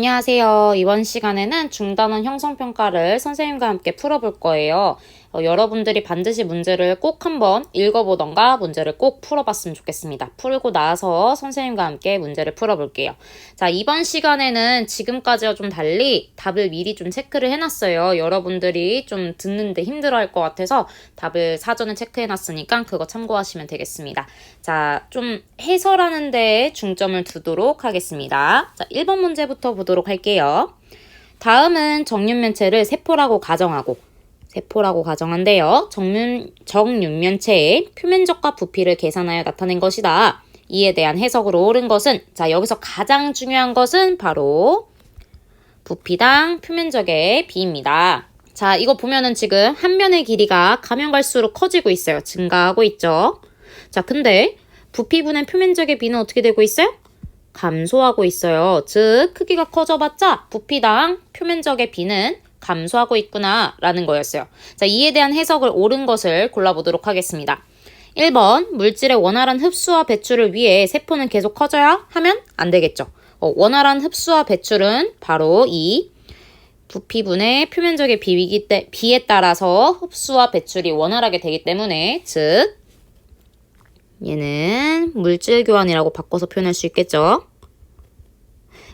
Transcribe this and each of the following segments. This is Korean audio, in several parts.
안녕하세요. 이번 시간에는 중단원 형성평가를 선생님과 함께 풀어볼 거예요. 여러분들이 반드시 문제를 꼭 한번 읽어보던가 문제를 꼭 풀어봤으면 좋겠습니다. 풀고 나서 선생님과 함께 문제를 풀어볼게요. 자, 이번 시간에는 지금까지와 좀 달리 답을 미리 좀 체크를 해놨어요. 여러분들이 좀 듣는데 힘들어할 것 같아서 답을 사전에 체크해놨으니까 그거 참고하시면 되겠습니다. 자, 좀 해설하는 데에 중점을 두도록 하겠습니다. 자, 1번 문제부터 보도록 할게요. 다음은 정육면체를 세포라고 가정한대요. 정육면체의 표면적과 부피를 계산하여 나타낸 것이다. 이에 대한 해석으로 옳은 것은, 자, 여기서 가장 중요한 것은 바로 부피당 표면적의 비입니다. 자, 이거 보면은 지금 한 면의 길이가 가면 갈수록 커지고 있어요. 증가하고 있죠. 자, 근데 부피분의 표면적의 비는 어떻게 되고 있어요? 감소하고 있어요. 즉, 크기가 커져봤자 부피당 표면적의 비는 감소하고 있구나 라는 거였어요. 자, 이에 대한 해석을 옳은 것을 골라보도록 하겠습니다. 1번, 물질의 원활한 흡수와 배출을 위해 세포는 계속 커져야 하면 안 되겠죠. 원활한 흡수와 배출은 바로 이 부피분의 표면적의 비에 따라서 흡수와 배출이 원활하게 되기 때문에, 즉 얘는 물질 교환이라고 바꿔서 표현할 수 있겠죠.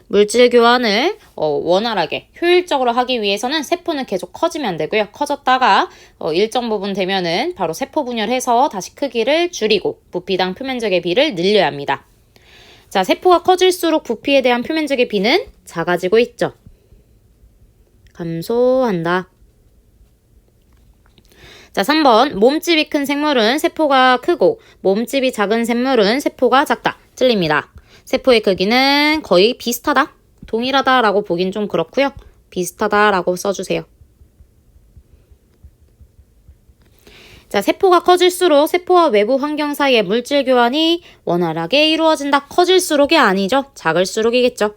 물질 교환을 원활하게 효율적으로 하기 위해서는 세포는 계속 커지면 안 되고요. 커졌다가 일정 부분 되면은 바로 세포 분열해서 다시 크기를 줄이고 부피당 표면적의 비를 늘려야 합니다. 자, 세포가 커질수록 부피에 대한 표면적의 비는 작아지고 있죠. 감소한다. 자, 3번. 몸집이 큰 생물은 세포가 크고 몸집이 작은 생물은 세포가 작다. 틀립니다. 세포의 크기는 거의 비슷하다, 동일하다라고 보긴 좀 그렇고요. 비슷하다라고 써주세요. 자, 세포가 커질수록 세포와 외부 환경 사이의 물질 교환이 원활하게 이루어진다. 커질수록이 아니죠. 작을수록이겠죠.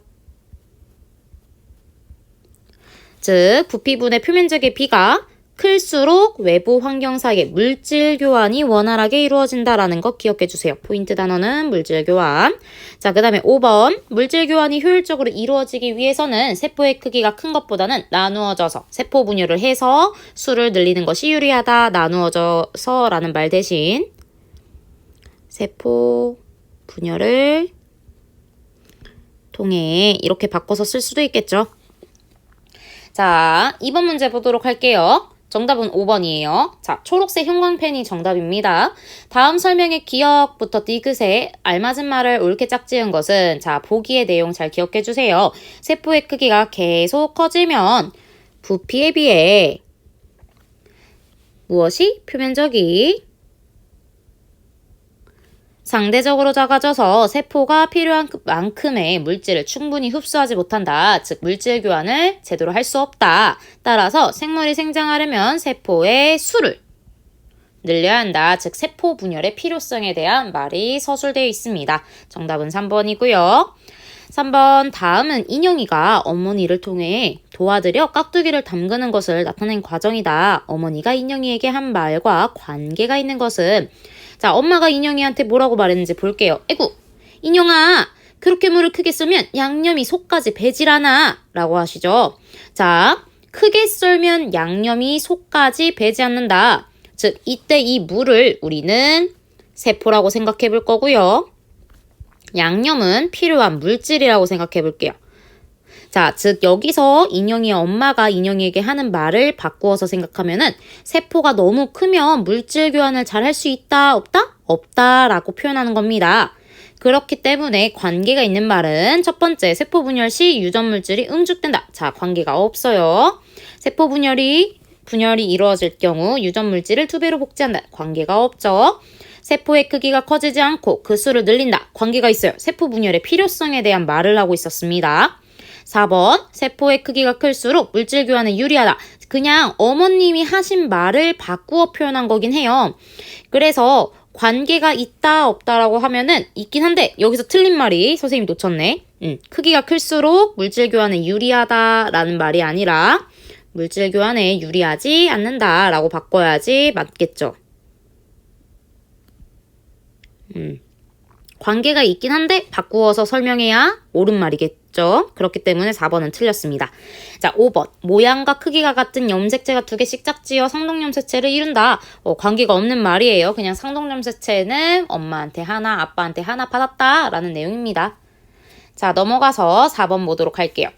즉, 부피분의 표면적의 비가 클수록 외부 환경 사이의 물질 교환이 원활하게 이루어진다라는 거 기억해 주세요. 포인트 단어는 물질 교환. 자, 그 다음에 5번. 물질 교환이 효율적으로 이루어지기 위해서는 세포의 크기가 큰 것보다는 나누어져서 세포 분열을 해서 수를 늘리는 것이 유리하다. 나누어져서 라는 말 대신 세포 분열을 통해 이렇게 바꿔서 쓸 수도 있겠죠. 자, 2번 문제 보도록 할게요. 정답은 5번이에요. 자, 초록색 형광펜이 정답입니다. 다음 설명의 기억부터 디귿에 알맞은 말을 옳게 짝지은 것은, 자, 보기의 내용 잘 기억해 주세요. 세포의 크기가 계속 커지면 부피에 비해 무엇이? 표면적이 상대적으로 작아져서 세포가 필요한 만큼의 물질을 충분히 흡수하지 못한다. 즉, 물질 교환을 제대로 할 수 없다. 따라서 생물이 생장하려면 세포의 수를 늘려야 한다. 즉, 세포 분열의 필요성에 대한 말이 서술되어 있습니다. 정답은 3번이고요. 3번, 다음은 인형이가 어머니를 통해 도와드려 깍두기를 담그는 것을 나타낸 과정이다. 어머니가 인형이에게 한 말과 관계가 있는 것은, 자, 엄마가 인형이한테 뭐라고 말했는지 볼게요. 에구, 인형아, 그렇게 물을 크게 썰면 양념이 속까지 배질 않아 라고 하시죠. 자, 크게 썰면 양념이 속까지 배지 않는다. 즉, 이때 이 물을 우리는 세포라고 생각해 볼 거고요. 양념은 필요한 물질이라고 생각해 볼게요. 자, 즉 여기서 엄마가 인형에게 하는 말을 바꾸어서 생각하면은 세포가 너무 크면 물질 교환을 잘 할 수 있다, 없다? 없다라고 표현하는 겁니다. 그렇기 때문에 관계가 있는 말은 첫 번째, 세포 분열 시 유전 물질이 응축된다. 자, 관계가 없어요. 세포 분열이 이루어질 경우 유전 물질을 2배로 복제한다. 관계가 없죠. 세포의 크기가 커지지 않고 그 수를 늘린다. 관계가 있어요. 세포 분열의 필요성에 대한 말을 하고 있었습니다. 4번, 세포의 크기가 클수록 물질 교환에 유리하다. 그냥 어머님이 하신 말을 바꾸어 표현한 거긴 해요. 그래서 관계가 있다 없다라고 하면은 있긴 한데 여기서 틀린 말이 선생님 놓쳤네. 크기가 클수록 물질 교환에 유리하다라는 말이 아니라 물질 교환에 유리하지 않는다라고 바꿔야지 맞겠죠. 관계가 있긴 한데 바꾸어서 설명해야 옳은 말이겠죠. 없죠. 그렇기 때문에 4번은 틀렸습니다. 자, 5번. 모양과 크기가 같은 염색체가 2개씩 짝지어 상동염색체를 이룬다. 관계가 없는 말이에요. 그냥 상동염색체는 엄마한테 하나, 아빠한테 하나 받았다 라는 내용입니다. 자, 넘어가서 4번 보도록 할게요.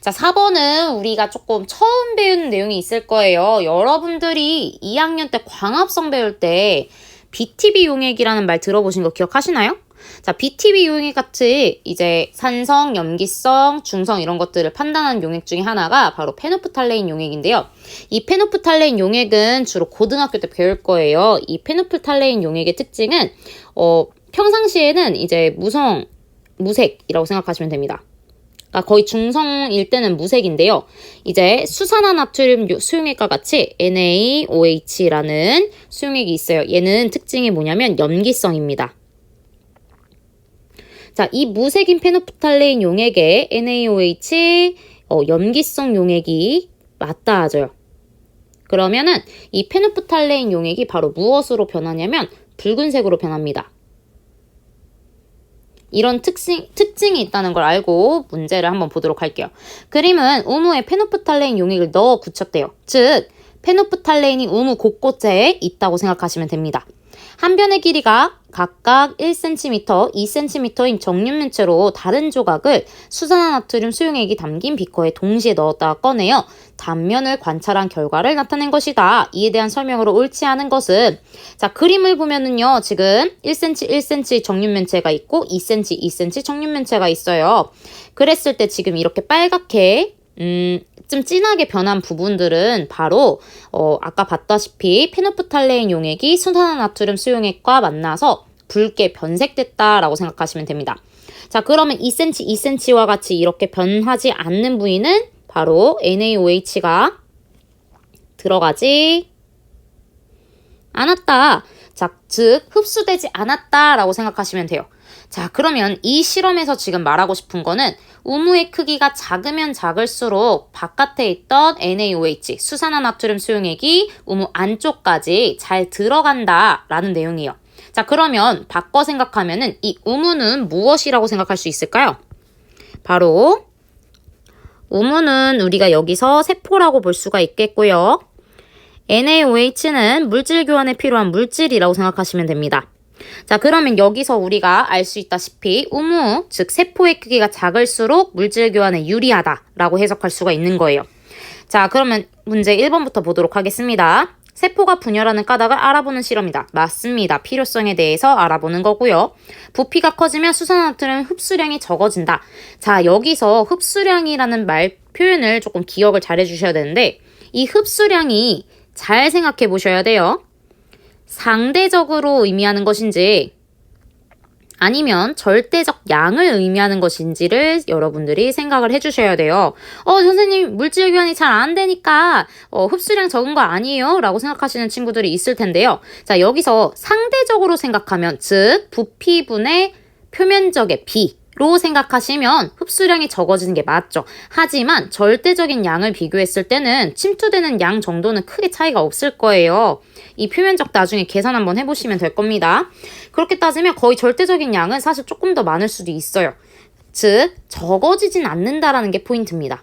자, 4번은 우리가 조금 처음 배우는 내용이 있을 거예요. 여러분들이 2학년 때 광합성 배울 때 BTB 용액이라는 말 들어보신 거 기억하시나요? 자, BTB 용액 같이 이제 산성, 염기성, 중성 이런 것들을 판단하는 용액 중에 하나가 바로 페노프탈레인 용액인데요. 이 페노프탈레인 용액은 주로 고등학교 때 배울 거예요. 이 페노프탈레인 용액의 특징은 평상시에는 이제 무색이라고 생각하시면 됩니다. 그러니까 거의 중성일 때는 무색인데요. 이제 수산화나트륨 수용액과 같이 NaOH라는 수용액이 있어요. 얘는 특징이 뭐냐면 염기성입니다. 자, 이 무색인 페노프탈레인 용액에 NaOH 염기성 용액이 맞닿아져요. 그러면은 이 페노프탈레인 용액이 바로 무엇으로 변하냐면 붉은색으로 변합니다. 이런 특징이 있다는 걸 알고 문제를 한번 보도록 할게요. 그림은 우무에 페노프탈레인 용액을 넣어 굳혔대요. 즉, 페노프탈레인이 우무 곳곳에 있다고 생각하시면 됩니다. 한 변의 길이가 각각 1cm, 2cm인 정육면체로 다른 조각을 수산화나트륨 수용액이 담긴 비커에 동시에 넣었다가 꺼내어 단면을 관찰한 결과를 나타낸 것이다. 이에 대한 설명으로 옳지 않은 것은, 자, 그림을 보면은요, 지금 1cm, 1cm 정육면체가 있고 2cm, 2cm 정육면체가 있어요. 그랬을 때 지금 이렇게 빨갛게 좀 진하게 변한 부분들은 바로 아까 봤다시피 페노프탈레인 용액이 수산화나트륨 수용액과 만나서 붉게 변색됐다라고 생각하시면 됩니다. 자, 그러면 2cm, 2cm와 같이 이렇게 변하지 않는 부위는 바로 NaOH가 들어가지 않았다. 자, 즉 흡수되지 않았다라고 생각하시면 돼요. 자, 그러면 이 실험에서 지금 말하고 싶은 거는 우무의 크기가 작으면 작을수록 바깥에 있던 NaOH, 수산화나트륨 수용액이 우무 안쪽까지 잘 들어간다라는 내용이에요. 자, 그러면 바꿔 생각하면은 이 우무는 무엇이라고 생각할 수 있을까요? 바로 우무는 우리가 여기서 세포라고 볼 수가 있겠고요. NaOH는 물질 교환에 필요한 물질이라고 생각하시면 됩니다. 자, 그러면 여기서 우리가 알 수 있다시피 우무, 즉 세포의 크기가 작을수록 물질 교환에 유리하다라고 해석할 수가 있는 거예요. 자, 그러면 문제 1번부터 보도록 하겠습니다. 세포가 분열하는 까닭을 알아보는 실험이다. 맞습니다. 필요성에 대해서 알아보는 거고요. 부피가 커지면 수산화나트륨 흡수량이 적어진다. 자, 여기서 흡수량이라는 말 표현을 조금 기억을 잘 해주셔야 되는데, 이 흡수량이 잘 생각해 보셔야 돼요. 상대적으로 의미하는 것인지 아니면 절대적 양을 의미하는 것인지를 여러분들이 생각을 해주셔야 돼요. 선생님 물질 교환이 잘 안 되니까 흡수량 적은 거 아니에요? 라고 생각하시는 친구들이 있을 텐데요. 자, 여기서 상대적으로 생각하면, 즉 부피분의 표면적의 비로 생각하시면 흡수량이 적어지는 게 맞죠. 하지만 절대적인 양을 비교했을 때는 침투되는 양 정도는 크게 차이가 없을 거예요. 이 표면적 나중에 계산 한번 해보시면 될 겁니다. 그렇게 따지면 거의 절대적인 양은 사실 조금 더 많을 수도 있어요. 즉 적어지진 않는다라는 게 포인트입니다.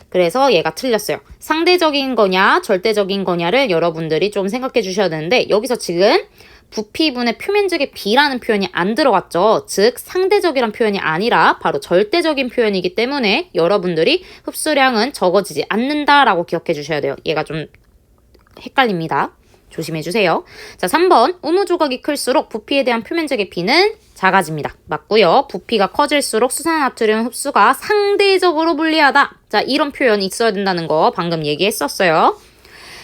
그래서 얘가 틀렸어요. 상대적인 거냐 절대적인 거냐를 여러분들이 좀 생각해 주셔야 되는데, 여기서 지금 부피분의 표면적의 비라는 표현이 안 들어갔죠. 즉 상대적이란 표현이 아니라 바로 절대적인 표현이기 때문에 여러분들이 흡수량은 적어지지 않는다라고 기억해 주셔야 돼요. 얘가 좀 헷갈립니다. 조심해 주세요. 자, 3번 우무 조각이 클수록 부피에 대한 표면적의 비는 작아집니다. 맞고요. 부피가 커질수록 수산화나트륨 흡수가 상대적으로 불리하다. 자, 이런 표현이 있어야 된다는 거 방금 얘기했었어요.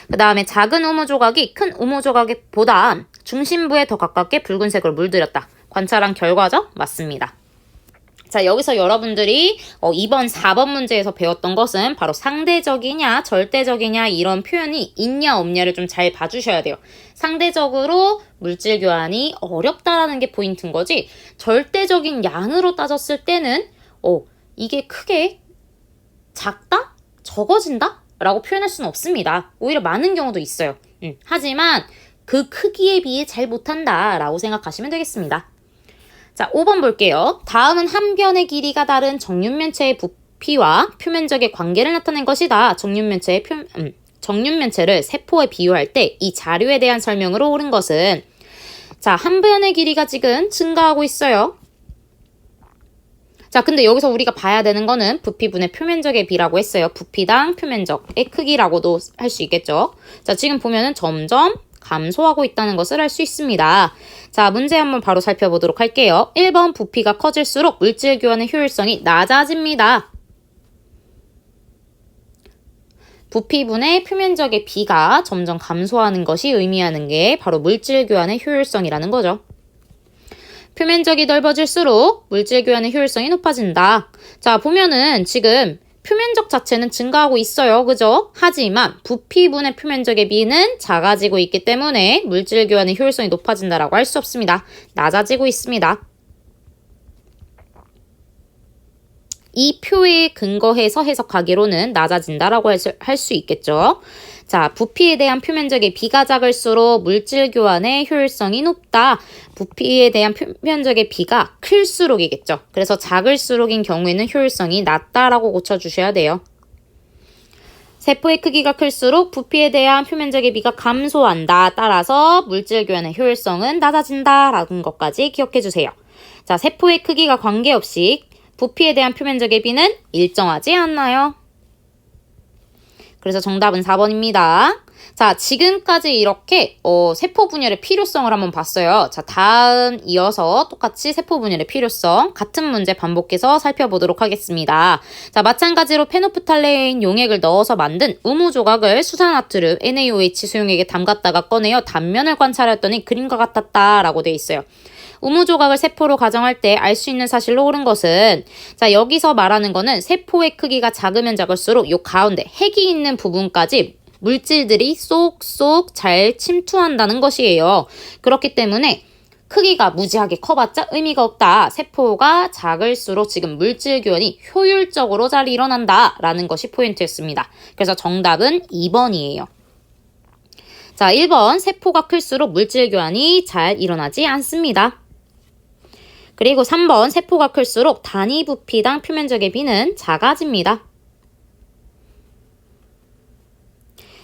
그 다음에 작은 우무 조각이 큰 우무 조각보다 중심부에 더 가깝게 붉은색으로 물들였다. 관찰한 결과죠? 맞습니다. 자, 여기서 여러분들이 2번, 4번 문제에서 배웠던 것은 바로 상대적이냐, 절대적이냐 이런 표현이 있냐 없냐를 좀 잘 봐주셔야 돼요. 상대적으로 물질 교환이 어렵다라는 게 포인트인 거지, 절대적인 양으로 따졌을 때는 이게 크게 작다? 적어진다? 라고 표현할 수는 없습니다. 오히려 많은 경우도 있어요. 하지만 그 크기에 비해 잘 못한다 라고 생각하시면 되겠습니다. 자, 5번 볼게요. 다음은 한 변의 길이가 다른 정육면체의 부피와 표면적의 관계를 나타낸 것이다. 정육면체를 세포에 비유할 때 이 자료에 대한 설명으로 옳은 것은, 자, 한 변의 길이가 지금 증가하고 있어요. 자, 근데 여기서 우리가 봐야 되는 거는 부피분의 표면적의 비라고 했어요. 부피당 표면적의 크기라고도 할 수 있겠죠. 자, 지금 보면은 점점 감소하고 있다는 것을 알 수 있습니다. 자, 문제 한번 바로 살펴보도록 할게요. 1번 부피가 커질수록 물질 교환의 효율성이 낮아집니다. 부피분의 표면적의 비가 점점 감소하는 것이 의미하는 게 바로 물질 교환의 효율성이라는 거죠. 표면적이 넓어질수록 물질 교환의 효율성이 높아진다. 자, 보면은 지금 표면적 자체는 증가하고 있어요. 그죠? 하지만 부피분의 표면적의 비는 작아지고 있기 때문에 물질 교환의 효율성이 높아진다라고 할 수 없습니다. 낮아지고 있습니다. 이 표에 근거해서 해석하기로는 낮아진다라고 할 수 있겠죠. 자, 부피에 대한 표면적의 비가 작을수록 물질 교환의 효율성이 높다. 부피에 대한 표면적의 비가 클수록이겠죠. 그래서 작을수록인 경우에는 효율성이 낮다라고 고쳐주셔야 돼요. 세포의 크기가 클수록 부피에 대한 표면적의 비가 감소한다. 따라서 물질 교환의 효율성은 낮아진다라는 것까지 기억해주세요. 자, 세포의 크기가 관계없이 부피에 대한 표면적의 비는 일정하지 않나요? 그래서 정답은 4번입니다. 자, 지금까지 이렇게 세포 분열의 필요성을 한번 봤어요. 자, 다음 이어서 똑같이 세포 분열의 필요성 같은 문제 반복해서 살펴보도록 하겠습니다. 자, 마찬가지로 페노프탈레인 용액을 넣어서 만든 우무 조각을 수산화트륨 NaOH 수용액에 담갔다가 꺼내어 단면을 관찰했더니 그림과 같았다라고 되어 있어요. 우무 조각을 세포로 가정할 때 알 수 있는 사실로 옳은 것은, 자, 여기서 말하는 거는 세포의 크기가 작으면 작을수록 요 가운데 핵이 있는 부분까지 물질들이 쏙쏙 잘 침투한다는 것이에요. 그렇기 때문에 크기가 무지하게 커봤자 의미가 없다. 세포가 작을수록 지금 물질 교환이 효율적으로 잘 일어난다 라는 것이 포인트였습니다. 그래서 정답은 2번이에요. 자, 1번 세포가 클수록 물질 교환이 잘 일어나지 않습니다. 그리고 3번 세포가 클수록 단위 부피당 표면적의 비는 작아집니다.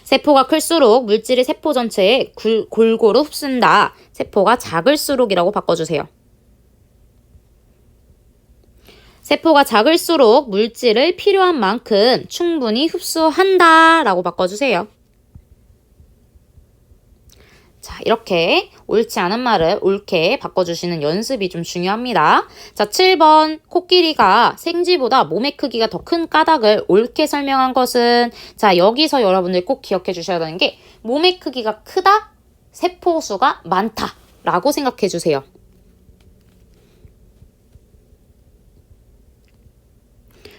세포가 클수록 물질이 세포 전체에 골고루 흡수된다. 세포가 작을수록이라고 바꿔주세요. 세포가 작을수록 물질을 필요한 만큼 충분히 흡수한다 라고 바꿔주세요. 자, 이렇게 옳지 않은 말을 옳게 바꿔주시는 연습이 좀 중요합니다. 자, 7번 코끼리가 생쥐보다 몸의 크기가 더 큰 까닭을 옳게 설명한 것은, 자, 여기서 여러분들 꼭 기억해 주셔야 되는 게 몸의 크기가 크다, 세포수가 많다 라고 생각해 주세요.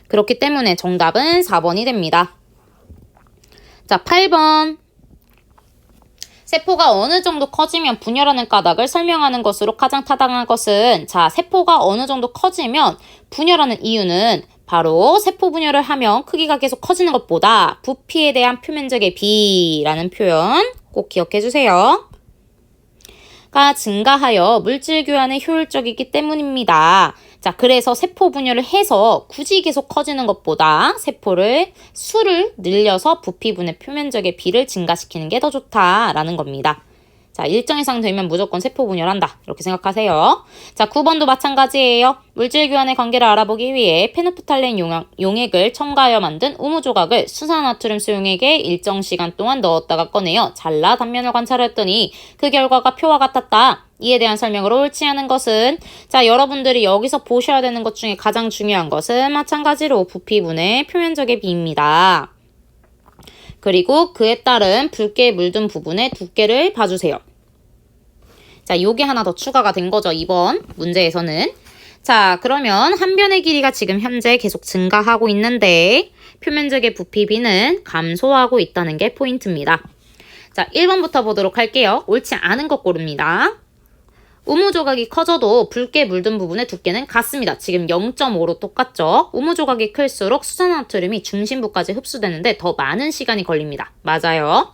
그렇기 때문에 정답은 4번이 됩니다. 자, 8번 세포가 어느 정도 커지면 분열하는 까닭을 설명하는 것으로 가장 타당한 것은, 자, 세포가 어느 정도 커지면 분열하는 이유는 바로 세포 분열을 하면 크기가 계속 커지는 것보다 부피에 대한 표면적의 비라는 표현 꼭 기억해 주세요. 가 증가하여 물질 교환에 효율적이기 때문입니다. 자, 그래서 세포 분열을 해서 굳이 계속 커지는 것보다 세포를 수를 늘려서 부피분의 표면적의 비를 증가시키는 게 더 좋다라는 겁니다. 자, 일정 이상 되면 무조건 세포 분열한다. 이렇게 생각하세요. 자, 9번도 마찬가지예요. 물질 교환의 관계를 알아보기 위해 페노프탈레인 용액을 첨가하여 만든 우무 조각을 수산화트륨 수용액에 일정 시간 동안 넣었다가 꺼내어 잘라 단면을 관찰했더니 그 결과가 표와 같았다. 이에 대한 설명으로 옳지 않은 것은, 자, 여러분들이 여기서 보셔야 되는 것 중에 가장 중요한 것은 마찬가지로 부피분의 표면적의 비입니다. 그리고 그에 따른 붉게 물든 부분의 두께를 봐주세요. 자, 요게 하나 더 추가가 된 거죠, 이번 문제에서는. 자, 그러면 한 변의 길이가 지금 현재 계속 증가하고 있는데 표면적의 부피비는 감소하고 있다는 게 포인트입니다. 자, 1번부터 보도록 할게요. 옳지 않은 것 고릅니다. 우무 조각이 커져도 붉게 물든 부분의 두께는 같습니다. 지금 0.5로 똑같죠? 우무 조각이 클수록 수산화트륨이 중심부까지 흡수되는데 더 많은 시간이 걸립니다. 맞아요.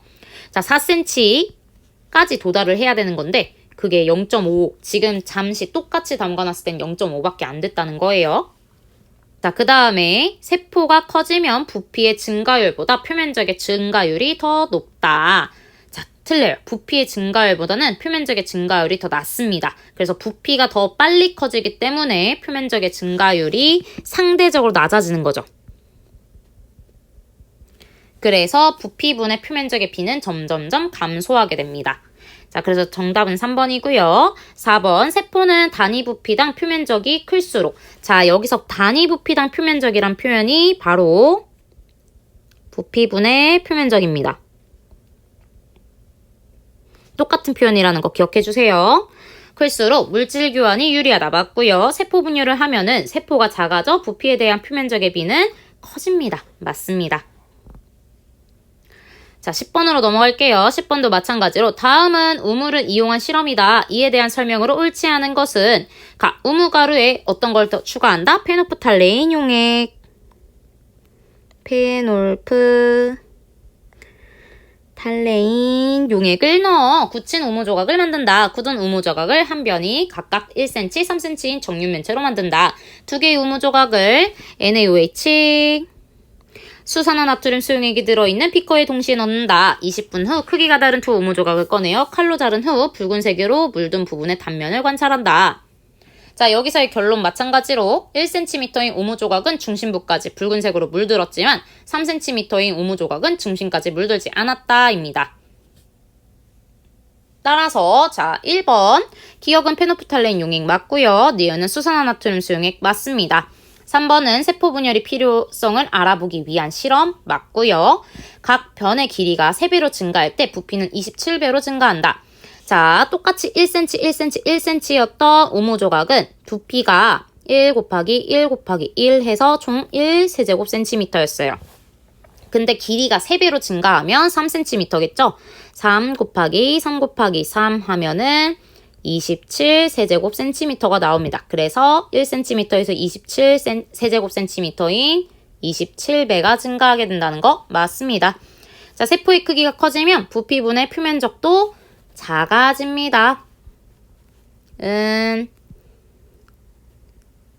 자, 4cm까지 도달을 해야 되는 건데 그게 0.5, 지금 잠시 똑같이 담가놨을 땐 0.5밖에 안 됐다는 거예요. 자, 그 다음에 세포가 커지면 부피의 증가율보다 표면적의 증가율이 더 높다. 자, 틀려요. 부피의 증가율보다는 표면적의 증가율이 더 낮습니다. 그래서 부피가 더 빨리 커지기 때문에 표면적의 증가율이 상대적으로 낮아지는 거죠. 그래서 부피분의 표면적의 비는 점점점 감소하게 됩니다. 자, 그래서 정답은 3번이고요. 4번, 세포는 단위 부피당 표면적이 클수록. 자, 여기서 단위 부피당 표면적이란 표현이 바로 부피분의 표면적입니다. 똑같은 표현이라는 거 기억해 주세요. 클수록 물질 교환이 유리하다. 맞고요. 세포 분열을 하면은 세포가 작아져 부피에 대한 표면적의 비는 커집니다. 맞습니다. 자, 10번으로 넘어갈게요. 10번도 마찬가지로 다음은 우무를 이용한 실험이다. 이에 대한 설명으로 옳지 않은 것은 우무 가루에 어떤 걸 더 추가한다? 페노프탈레인 용액, 페놀프탈레인 용액을 넣어 굳힌 우무 조각을 만든다. 굳은 우무 조각을 한 변이 각각 1cm, 3cm인 정육면체로 만든다. 두 개의 우무 조각을 NaOH 수산화나트륨 수용액이 들어있는 비커에 동시에 넣는다. 20분 후 크기가 다른 두 우무 조각을 꺼내어 칼로 자른 후 붉은색으로 물든 부분의 단면을 관찰한다. 자, 여기서의 결론 마찬가지로 1cm인 우무 조각은 중심부까지 붉은색으로 물들었지만 3cm인 우무 조각은 중심까지 물들지 않았다입니다. 따라서 자, 1번 기억은 페노프탈레인 용액 맞고요. 니은은 수산화나트륨 수용액 맞습니다. 3번은 세포 분열의 필요성을 알아보기 위한 실험 맞고요. 각 변의 길이가 3배로 증가할 때 부피는 27배로 증가한다. 자, 똑같이 1cm, 1cm, 1cm였던 우무 조각은 부피가 1 곱하기 1 곱하기 1 해서 총 1세제곱센티미터였어요. 근데 길이가 3배로 증가하면 3cm겠죠? 3 곱하기 3 곱하기 3 하면은 27세제곱센티미터가 나옵니다. 그래서 1cm에서 27세제곱센티미터인 27배가 증가하게 된다는 거 맞습니다. 자, 세포의 크기가 커지면 부피분의 표면적도 작아집니다.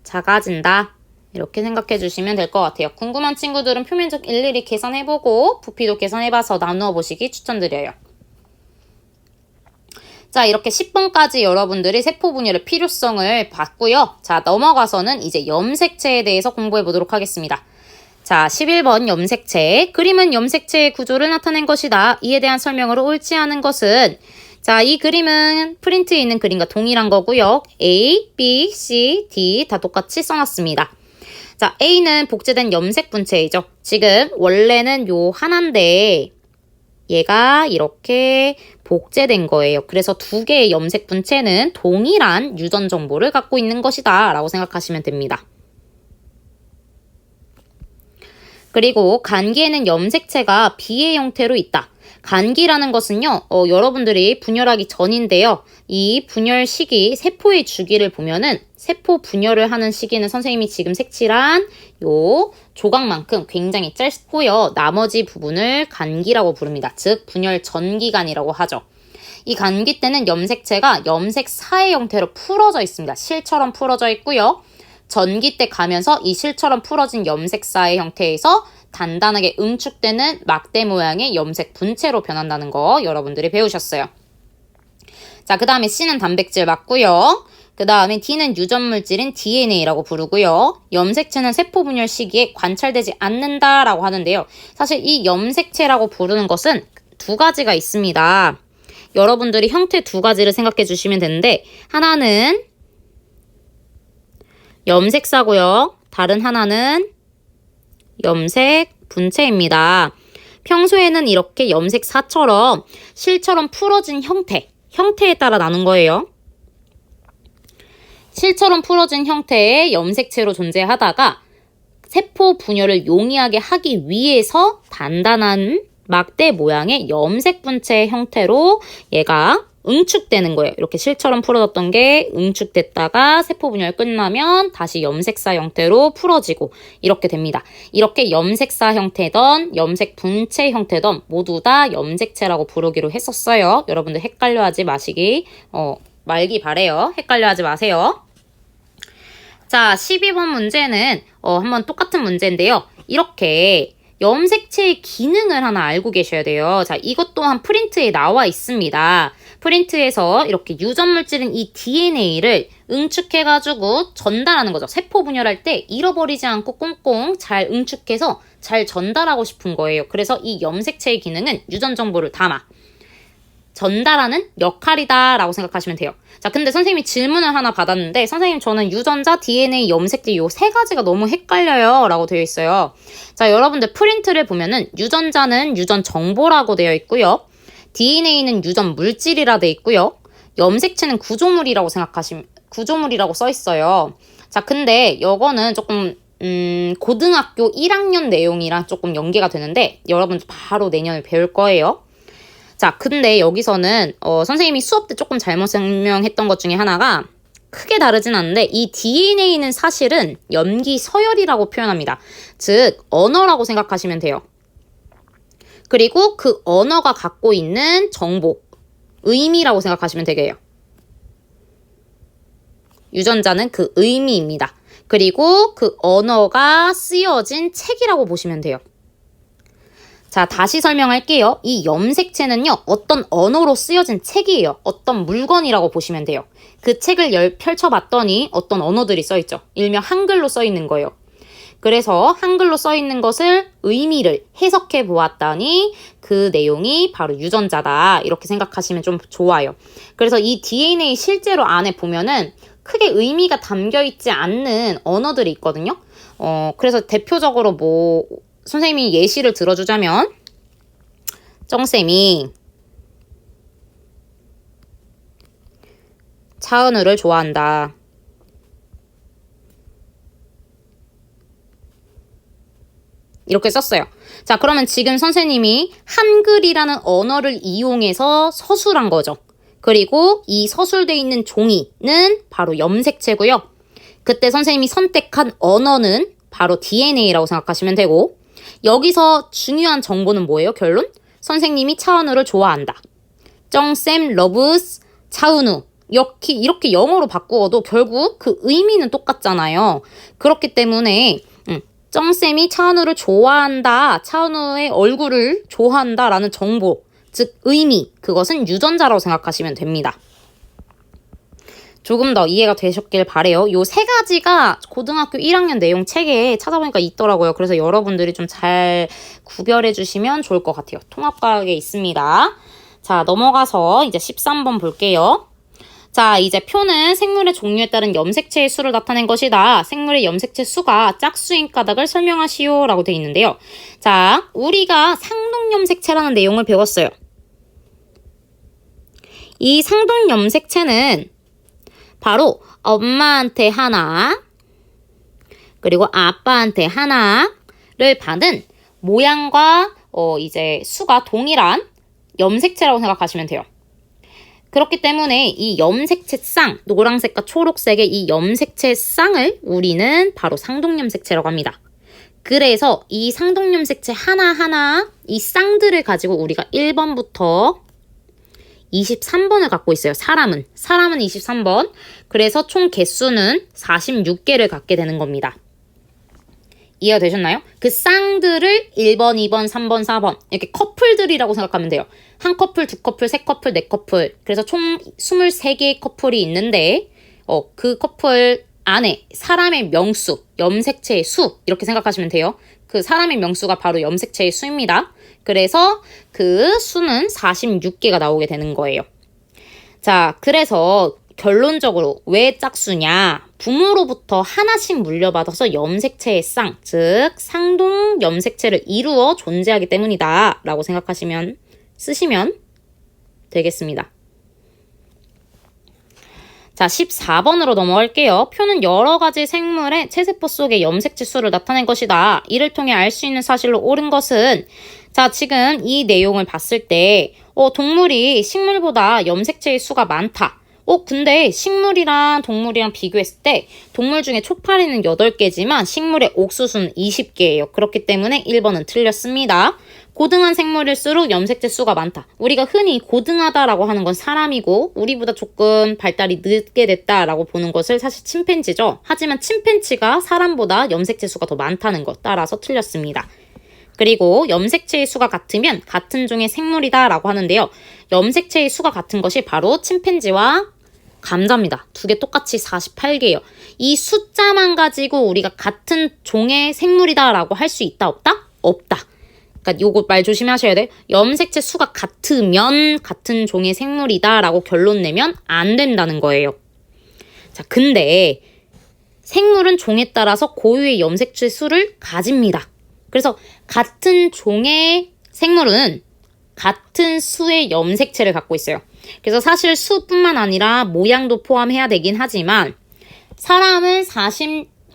작아진다. 이렇게 생각해 주시면 될 것 같아요. 궁금한 친구들은 표면적 일일이 계산해보고 부피도 계산해봐서 나누어 보시기 추천드려요. 자, 이렇게 10번까지 여러분들이 세포 분열의 필요성을 봤고요. 자, 넘어가서는 이제 염색체에 대해서 공부해 보도록 하겠습니다. 자, 11번 염색체. 그림은 염색체의 구조를 나타낸 것이다. 이에 대한 설명으로 옳지 않은 것은 자, 이 그림은 프린트에 있는 그림과 동일한 거고요. A, B, C, D 다 똑같이 써놨습니다. 자, A는 복제된 염색 분체이죠. 지금 원래는 요 하나인데 얘가 이렇게 복제된 거예요. 그래서 두 개의 염색 분체는 동일한 유전 정보를 갖고 있는 것이다 라고 생각하시면 됩니다. 그리고 간기에는 염색체가 B의 형태로 있다. 간기라는 것은요, 여러분들이 분열하기 전인데요. 이 분열 시기, 세포의 주기를 보면은 세포 분열을 하는 시기는 선생님이 지금 색칠한 요 조각만큼 굉장히 짧고요. 나머지 부분을 간기라고 부릅니다. 즉, 분열 전 기간이라고 하죠. 이 간기 때는 염색체가 염색사의 형태로 풀어져 있습니다. 실처럼 풀어져 있고요. 전기 때 가면서 이 실처럼 풀어진 염색사의 형태에서 단단하게 응축되는 막대 모양의 염색 분체로 변한다는 거 여러분들이 배우셨어요. 자, 그 다음에 C는 단백질 맞고요. 그 다음에 D는 유전물질인 DNA라고 부르고요. 염색체는 세포 분열 시기에 관찰되지 않는다라고 하는데요. 사실 이 염색체라고 부르는 것은 두 가지가 있습니다. 여러분들이 형태 두 가지를 생각해 주시면 되는데 하나는 염색사고요. 다른 하나는 염색 분체입니다. 평소에는 이렇게 염색사처럼 실처럼 풀어진 형태에 따라 나눈 거예요. 실처럼 풀어진 형태의 염색체로 존재하다가 세포 분열을 용이하게 하기 위해서 단단한 막대 모양의 염색 분체의 형태로 얘가 응축되는 거예요. 이렇게 실처럼 풀어졌던 게 응축됐다가 세포 분열 끝나면 다시 염색사 형태로 풀어지고 이렇게 됩니다. 이렇게 염색사 형태던 염색 분체 형태던 모두 다 염색체라고 부르기로 했었어요. 여러분들 헷갈려하지 말기 바래요. 헷갈려하지 마세요. 자, 12번 문제는 한번 똑같은 문제인데요. 이렇게 염색체의 기능을 하나 알고 계셔야 돼요. 자, 이것 또한 프린트에 나와 있습니다. 프린트에서 이렇게 유전 물질인 이 DNA를 응축해가지고 전달하는 거죠. 세포 분열할 때 잃어버리지 않고 꽁꽁 잘 응축해서 잘 전달하고 싶은 거예요. 그래서 이 염색체의 기능은 유전 정보를 담아 전달하는 역할이다 라고 생각하시면 돼요. 자, 근데 선생님이 질문을 하나 받았는데 선생님 저는 유전자, DNA, 염색체 요 세 가지가 너무 헷갈려요 라고 되어 있어요. 자, 여러분들 프린트를 보면은 유전자는 유전 정보라고 되어 있고요. DNA는 유전 물질이라 되어 있고요. 염색체는 구조물이라고 써 있어요. 자, 근데 요거는 조금 고등학교 1학년 내용이랑 조금 연계가 되는데 여러분들 바로 내년에 배울 거예요. 자, 근데 여기서는 선생님이 수업 때 조금 잘못 설명했던 것 중에 하나가 크게 다르진 않은데 이 DNA는 사실은 염기 서열이라고 표현합니다. 즉, 언어라고 생각하시면 돼요. 그리고 그 언어가 갖고 있는 정보, 의미라고 생각하시면 되게요. 유전자는 그 의미입니다. 그리고 그 언어가 쓰여진 책이라고 보시면 돼요. 자, 다시 설명할게요. 이 염색체는요, 어떤 언어로 쓰여진 책이에요. 어떤 물건이라고 보시면 돼요. 그 책을 펼쳐봤더니 어떤 언어들이 써있죠. 일명 한글로 써있는 거예요. 그래서 한글로 써있는 것을 의미를 해석해 보았더니 그 내용이 바로 유전자다. 이렇게 생각하시면 좀 좋아요. 그래서 이 DNA 실제로 안에 보면은 크게 의미가 담겨있지 않는 언어들이 있거든요. 그래서 대표적으로 선생님이 예시를 들어주자면 쩡쌤이 차은우를 좋아한다. 이렇게 썼어요. 자, 그러면 지금 선생님이 한글이라는 언어를 이용해서 서술한 거죠. 그리고 이 서술되어 있는 종이는 바로 염색체고요. 그때 선생님이 선택한 언어는 바로 DNA라고 생각하시면 되고 여기서 중요한 정보는 뭐예요? 결론? 선생님이 차은우를 좋아한다. 쩡쌤 loves 차은우. 이렇게 영어로 바꾸어도 결국 그 의미는 똑같잖아요. 그렇기 때문에 쩡쌤이 차은우를 좋아한다. 차은우의 얼굴을 좋아한다 라는 정보, 즉 의미, 그것은 유전자라고 생각하시면 됩니다. 조금 더 이해가 되셨길 바래요. 요 세 가지가 고등학교 1학년 내용 책에 찾아보니까 있더라고요. 그래서 여러분들이 좀 잘 구별해 주시면 좋을 것 같아요. 통합과학에 있습니다. 자, 넘어가서 이제 13번 볼게요. 자, 이제 표는 생물의 종류에 따른 염색체의 수를 나타낸 것이다. 생물의 염색체 수가 짝수인 까닭을 설명하시오 라고 되어 있는데요. 자, 우리가 상동염색체라는 내용을 배웠어요. 이 상동염색체는 바로 엄마한테 하나, 그리고 아빠한테 하나를 받은 모양과 이제 수가 동일한 염색체라고 생각하시면 돼요. 그렇기 때문에 이 염색체 쌍, 노란색과 초록색의 이 염색체 쌍을 우리는 바로 상동염색체라고 합니다. 그래서 이 상동염색체 하나하나 이 쌍들을 가지고 우리가 1번부터 23번을 갖고 있어요. 사람은 23번. 그래서 총 개수는 46개를 갖게 되는 겁니다. 이해가 되셨나요? 그 쌍들을 1번, 2번, 3번, 4번 이렇게 커플들이라고 생각하면 돼요. 한 커플, 두 커플, 세 커플, 네 커플. 그래서 총 23개의 커플이 있는데 그 커플 안에 사람의 명수, 염색체의 수 이렇게 생각하시면 돼요. 그 사람의 명수가 바로 염색체의 수입니다. 그래서 그 수는 46개가 나오게 되는 거예요. 자, 그래서 결론적으로 왜 짝수냐? 부모로부터 하나씩 물려받아서 염색체의 쌍, 즉 상동 염색체를 이루어 존재하기 때문이다 라고 쓰시면 되겠습니다. 자, 14번으로 넘어갈게요. 표는 여러 가지 생물의 체세포 속의 염색체 수를 나타낸 것이다. 이를 통해 알 수 있는 사실로 옳은 것은 자, 지금 이 내용을 봤을 때 동물이 식물보다 염색체의 수가 많다. 근데 식물이랑 동물이랑 비교했을 때 동물 중에 초파리는 8개지만 식물의 옥수수는 20개예요. 그렇기 때문에 1번은 틀렸습니다. 고등한 생물일수록 염색체 수가 많다. 우리가 흔히 고등하다라고 하는 건 사람이고 우리보다 조금 발달이 늦게 됐다라고 보는 것을 사실 침팬지죠. 하지만 침팬지가 사람보다 염색체 수가 더 많다는 것 따라서 틀렸습니다. 그리고 염색체의 수가 같으면 같은 종의 생물이다 라고 하는데요. 염색체의 수가 같은 것이 바로 침팬지와 감자입니다. 두 개 똑같이 48개예요. 이 숫자만 가지고 우리가 같은 종의 생물이다 라고 할 수 있다 없다? 없다. 그러니까 요거 말 조심하셔야 돼요. 염색체 수가 같으면 같은 종의 생물이다 라고 결론 내면 안 된다는 거예요. 자, 근데 생물은 종에 따라서 고유의 염색체 수를 가집니다. 그래서 같은 종의 생물은 같은 수의 염색체를 갖고 있어요. 그래서 사실 수뿐만 아니라 모양도 포함해야 되긴 하지만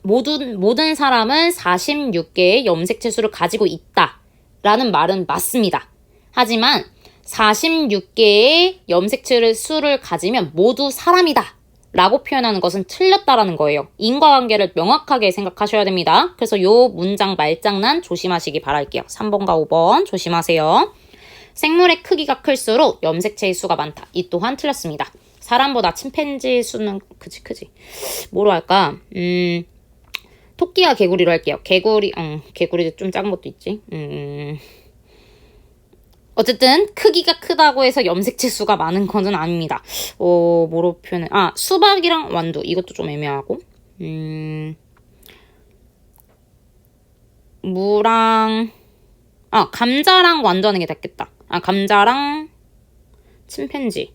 모든 사람은 46개의 염색체 수를 가지고 있다라는 말은 맞습니다. 하지만 46개의 염색체 수를 가지면 모두 사람이다 라고 표현하는 것은 틀렸다라는 거예요. 인과관계를 명확하게 생각하셔야 됩니다. 그래서 요 문장 말장난 조심하시기 바랄게요. 3번과 5번 조심하세요. 생물의 크기가 클수록 염색체의 수가 많다. 이 또한 틀렸습니다. 사람보다 침팬지 수는 크지. 뭐로 할까? 토끼와 개구리로 할게요. 개구리도 좀 작은 것도 있지. 어쨌든 크기가 크다고 해서 염색체 수가 많은 것은 아닙니다. 뭐로 표현해? 수박이랑 완두 이것도 좀 애매하고 감자랑 완두 하는 게 낫겠다. 감자랑 침팬지.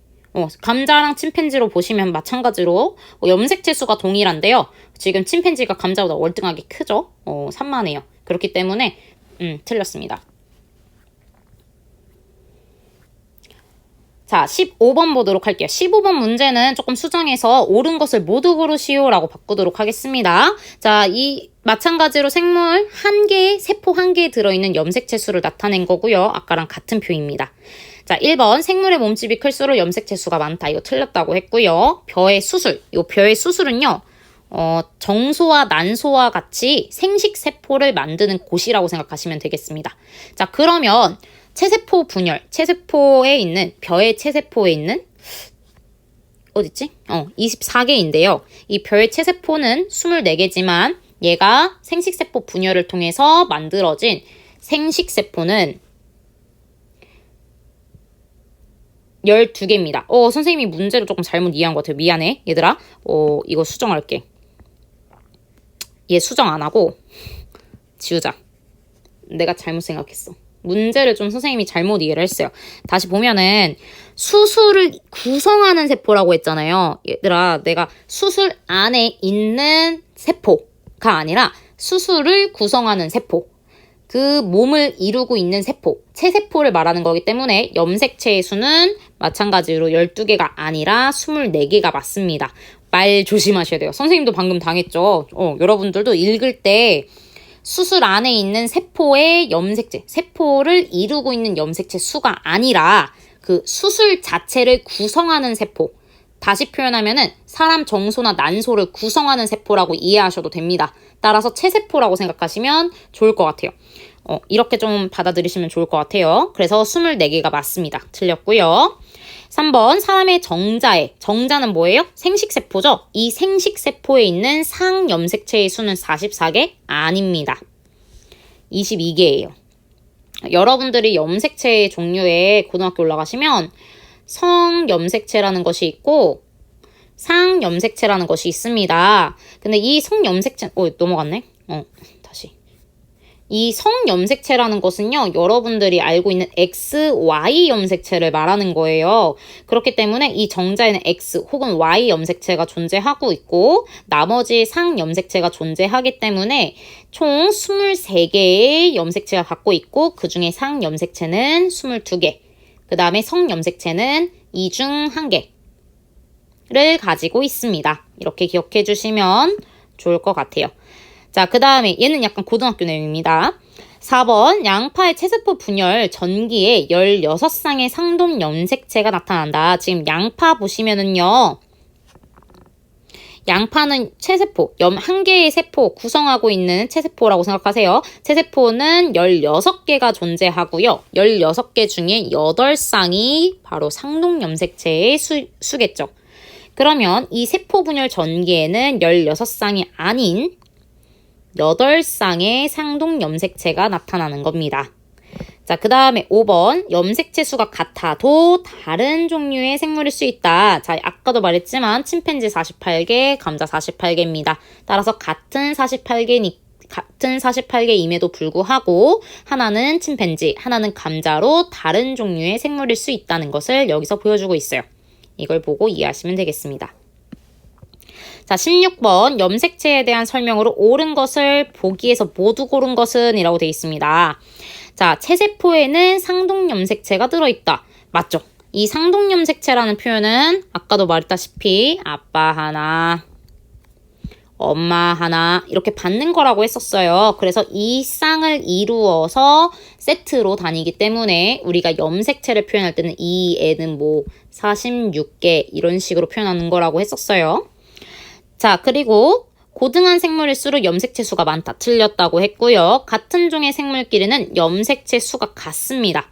감자랑 침팬지로 보시면 마찬가지로 염색체 수가 동일한데요. 지금 침팬지가 감자보다 월등하게 크죠? 산만해요. 그렇기 때문에 틀렸습니다. 자, 15번 보도록 할게요. 15번 문제는 조금 수정해서 옳은 것을 모두 고르시오라고 바꾸도록 하겠습니다. 자, 이 마찬가지로 생물 한 개에 세포 한 개에 들어있는 염색체 수를 나타낸 거고요. 아까랑 같은 표입니다. 자, 1번 생물의 몸집이 클수록 염색체 수가 많다. 이거 틀렸다고 했고요. 벼의 수술. 이 벼의 수술은요. 정소와 난소와 같이 생식세포를 만드는 곳이라고 생각하시면 되겠습니다. 자, 그러면 체세포 분열, 벼의 체세포에 있는 어딨지? 24개인데요. 이 벼의 체세포는 24개지만 얘가 생식세포 분열을 통해서 만들어진 생식세포는 12개입니다. 선생님이 문제를 조금 잘못 이해한 것 같아요. 미안해, 얘들아. 이거 수정할게. 얘 수정 안 하고 지우자. 내가 잘못 생각했어. 문제를 좀 선생님이 잘못 이해를 했어요. 다시 보면은 수술을 구성하는 세포라고 했잖아요. 얘들아, 내가 수술 안에 있는 세포가 아니라 수술을 구성하는 세포, 그 몸을 이루고 있는 세포, 체세포를 말하는 거기 때문에 염색체의 수는 마찬가지로 12개가 아니라 24개가 맞습니다. 말 조심하셔야 돼요. 선생님도 방금 당했죠. 여러분들도 읽을 때 수술 안에 있는 세포의 염색체, 세포를 이루고 있는 염색체 수가 아니라 그 수술 자체를 구성하는 세포, 다시 표현하면은 사람 정소나 난소를 구성하는 세포라고 이해하셔도 됩니다. 따라서 체세포라고 생각하시면 좋을 것 같아요. 이렇게 좀 받아들이시면 좋을 것 같아요. 그래서 24개가 맞습니다. 틀렸고요. 3번 사람의 정자는 뭐예요? 생식세포죠? 이 생식세포에 있는 상염색체의 수는 44개? 아닙니다. 22개예요. 여러분들이 염색체 종류에 고등학교 올라가시면 성염색체라는 것이 있고 상염색체라는 것이 있습니다. 근데 이 성염색체, 넘어갔네? 다시. 이 성염색체라는 것은요, 여러분들이 알고 있는 XY 염색체를 말하는 거예요. 그렇기 때문에 이 정자에는 X 혹은 Y 염색체가 존재하고 있고 나머지 상염색체가 존재하기 때문에 총 23개의 염색체가 갖고 있고 그 중에 상염색체는 22개, 그 다음에 성염색체는 2 중 1개를 가지고 있습니다. 이렇게 기억해 주시면 좋을 것 같아요. 자, 그 다음에 얘는 약간 고등학교 내용입니다. 4번 양파의 체세포 분열 전기에 16쌍의 상동 염색체가 나타난다. 지금 양파 보시면은요. 양파는 체세포, 한 개의 세포 구성하고 있는 체세포라고 생각하세요. 체세포는 16개가 존재하고요. 16개 중에 8쌍이 바로 상동 염색체의 수겠죠. 그러면 이 세포 분열 전기에는 16쌍이 아닌 8쌍의 상동 염색체가 나타나는 겁니다. 자, 그 다음에 5번 염색체 수가 같아도 다른 종류의 생물일 수 있다. 자, 아까도 말했지만 침팬지 48개, 감자 48개입니다. 따라서 같은 48개임에도 불구하고 하나는 침팬지, 하나는 감자로 다른 종류의 생물일 수 있다는 것을 여기서 보여주고 있어요. 이걸 보고 이해하시면 되겠습니다. 자, 16번 염색체에 대한 설명으로 옳은 것을 보기에서 모두 고른 것은 이라고 되어 있습니다. 자, 체세포에는 상동염색체가 들어있다. 맞죠? 이 상동염색체라는 표현은 아까도 말했다시피 아빠 하나, 엄마 하나 이렇게 받는 거라고 했었어요. 그래서 이 쌍을 이루어서 세트로 다니기 때문에 우리가 염색체를 표현할 때는 이 애는 뭐 46개 이런 식으로 표현하는 거라고 했었어요. 자, 그리고 고등한 생물일수록 염색체 수가 많다. 틀렸다고 했고요. 같은 종의 생물끼리는 염색체 수가 같습니다.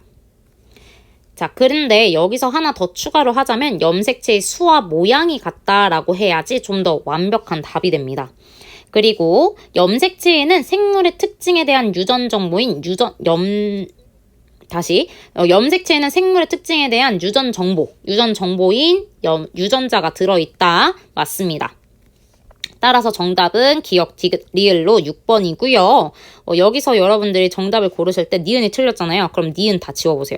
자, 그런데 여기서 하나 더 추가로 하자면 염색체의 수와 모양이 같다라고 해야지 좀 더 완벽한 답이 됩니다. 그리고 염색체에는 생물의 특징에 대한 유전 정보인 염색체에는 생물의 특징에 대한 유전 정보인 유전자가 들어있다. 맞습니다. 따라서 정답은 기억, 디귿, 리을로 6번이고요. 여기서 여러분들이 정답을 고르실 때 니은이 틀렸잖아요. 그럼 니은 다 지워보세요.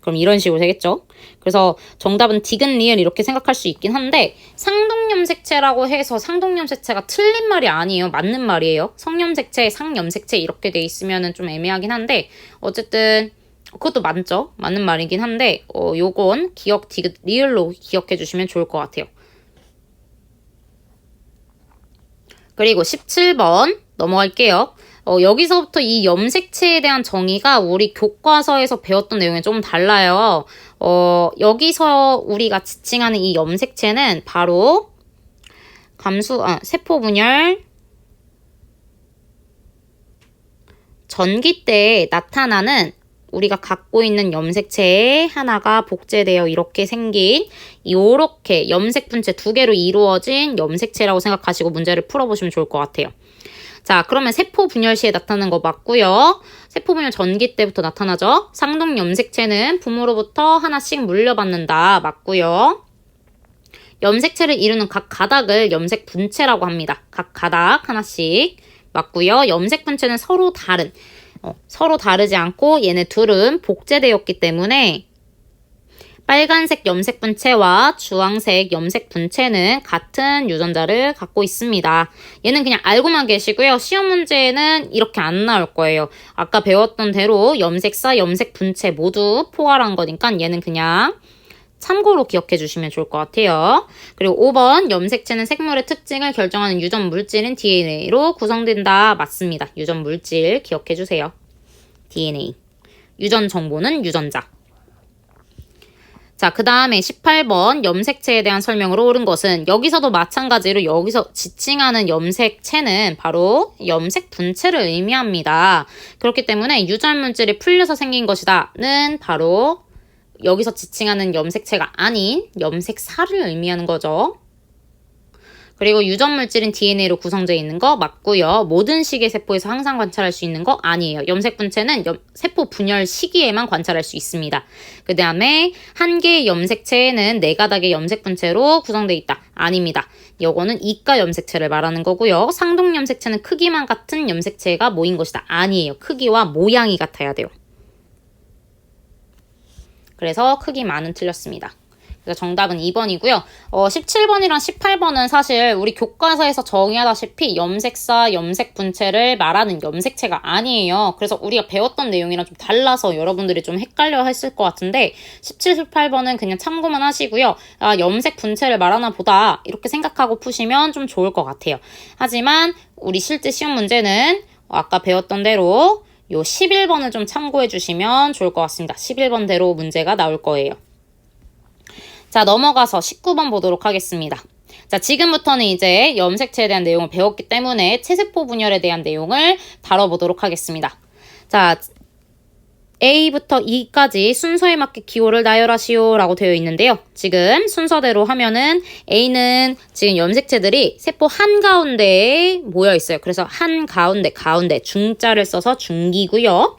그럼 이런 식으로 되겠죠? 그래서 정답은 디귿, 리을 이렇게 생각할 수 있긴 한데 상동염색체라고 해서 상동염색체가 틀린 말이 아니에요. 맞는 말이에요. 성염색체, 상염색체 이렇게 돼 있으면 좀 애매하긴 한데 어쨌든 그것도 맞죠? 맞는 말이긴 한데 요건 기억, 디귿, 리을로 기억해 주시면 좋을 것 같아요. 그리고 17번 넘어갈게요. 여기서부터 이 염색체에 대한 정의가 우리 교과서에서 배웠던 내용이 좀 달라요. 여기서 우리가 지칭하는 이 염색체는 바로 세포 분열 전기 때 나타나는 우리가 갖고 있는 염색체의 하나가 복제되어 이렇게 생긴 요렇게 염색 분체 2개로 이루어진 염색체라고 생각하시고 문제를 풀어보시면 좋을 것 같아요. 자, 그러면 세포 분열 시에 나타나는 거 맞고요. 세포 분열 전기 때부터 나타나죠. 상동 염색체는 부모로부터 하나씩 물려받는다. 맞고요. 염색체를 이루는 각 가닥을 염색 분체라고 합니다. 각 가닥 하나씩 맞고요. 염색 분체는 서로 다르지 않고 얘네 둘은 복제되었기 때문에 빨간색 염색 분체와 주황색 염색 분체는 같은 유전자를 갖고 있습니다. 얘는 그냥 알고만 계시고요. 시험 문제에는 이렇게 안 나올 거예요. 아까 배웠던 대로 염색사, 염색 분체 모두 포괄한 거니까 얘는 그냥 참고로 기억해 주시면 좋을 것 같아요. 그리고 5번 염색체는 생물의 특징을 결정하는 유전 물질인 DNA로 구성된다. 맞습니다. 유전 물질 기억해 주세요. DNA. 유전 정보는 유전자. 자, 그 다음에 18번 염색체에 대한 설명으로 옳은 것은 여기서도 마찬가지로 여기서 지칭하는 염색체는 바로 염색 분체를 의미합니다. 그렇기 때문에 유전 물질이 풀려서 생긴 것이다는 바로 여기서 지칭하는 염색체가 아닌 염색사를 의미하는 거죠. 그리고 유전 물질인 DNA로 구성되어 있는 거 맞고요. 모든 시기의 세포에서 항상 관찰할 수 있는 거 아니에요. 염색 분체는 세포 분열 시기에만 관찰할 수 있습니다. 그 다음에 한 개의 염색체에는 4가닥의 염색 분체로 구성되어 있다. 아닙니다. 요거는 이가 염색체를 말하는 거고요. 상동 염색체는 크기만 같은 염색체가 모인 것이다. 아니에요. 크기와 모양이 같아야 돼요. 그래서 크기만은 틀렸습니다. 그래서 정답은 2번이고요. 17번이랑 18번은 사실 우리 교과서에서 정의하다시피 염색사, 염색 분체를 말하는 염색체가 아니에요. 그래서 우리가 배웠던 내용이랑 좀 달라서 여러분들이 좀 헷갈려 했을 것 같은데 17, 18번은 그냥 참고만 하시고요. 염색 분체를 말하나 보다 이렇게 생각하고 푸시면 좀 좋을 것 같아요. 하지만 우리 실제 시험 문제는 아까 배웠던 대로 요 11번을 좀 참고해 주시면 좋을 것 같습니다. 11번대로 문제가 나올 거예요. 자, 넘어가서 19번 보도록 하겠습니다. 자, 지금부터는 이제 염색체에 대한 내용을 배웠기 때문에 체세포 분열에 대한 내용을 다뤄보도록 하겠습니다. 자, A부터 E까지 순서에 맞게 기호를 나열하시오 라고 되어 있는데요. 지금 순서대로 하면은 A는 지금 염색체들이 세포 한가운데에 모여 있어요. 그래서 한가운데, 가운데 중자를 써서 중기고요.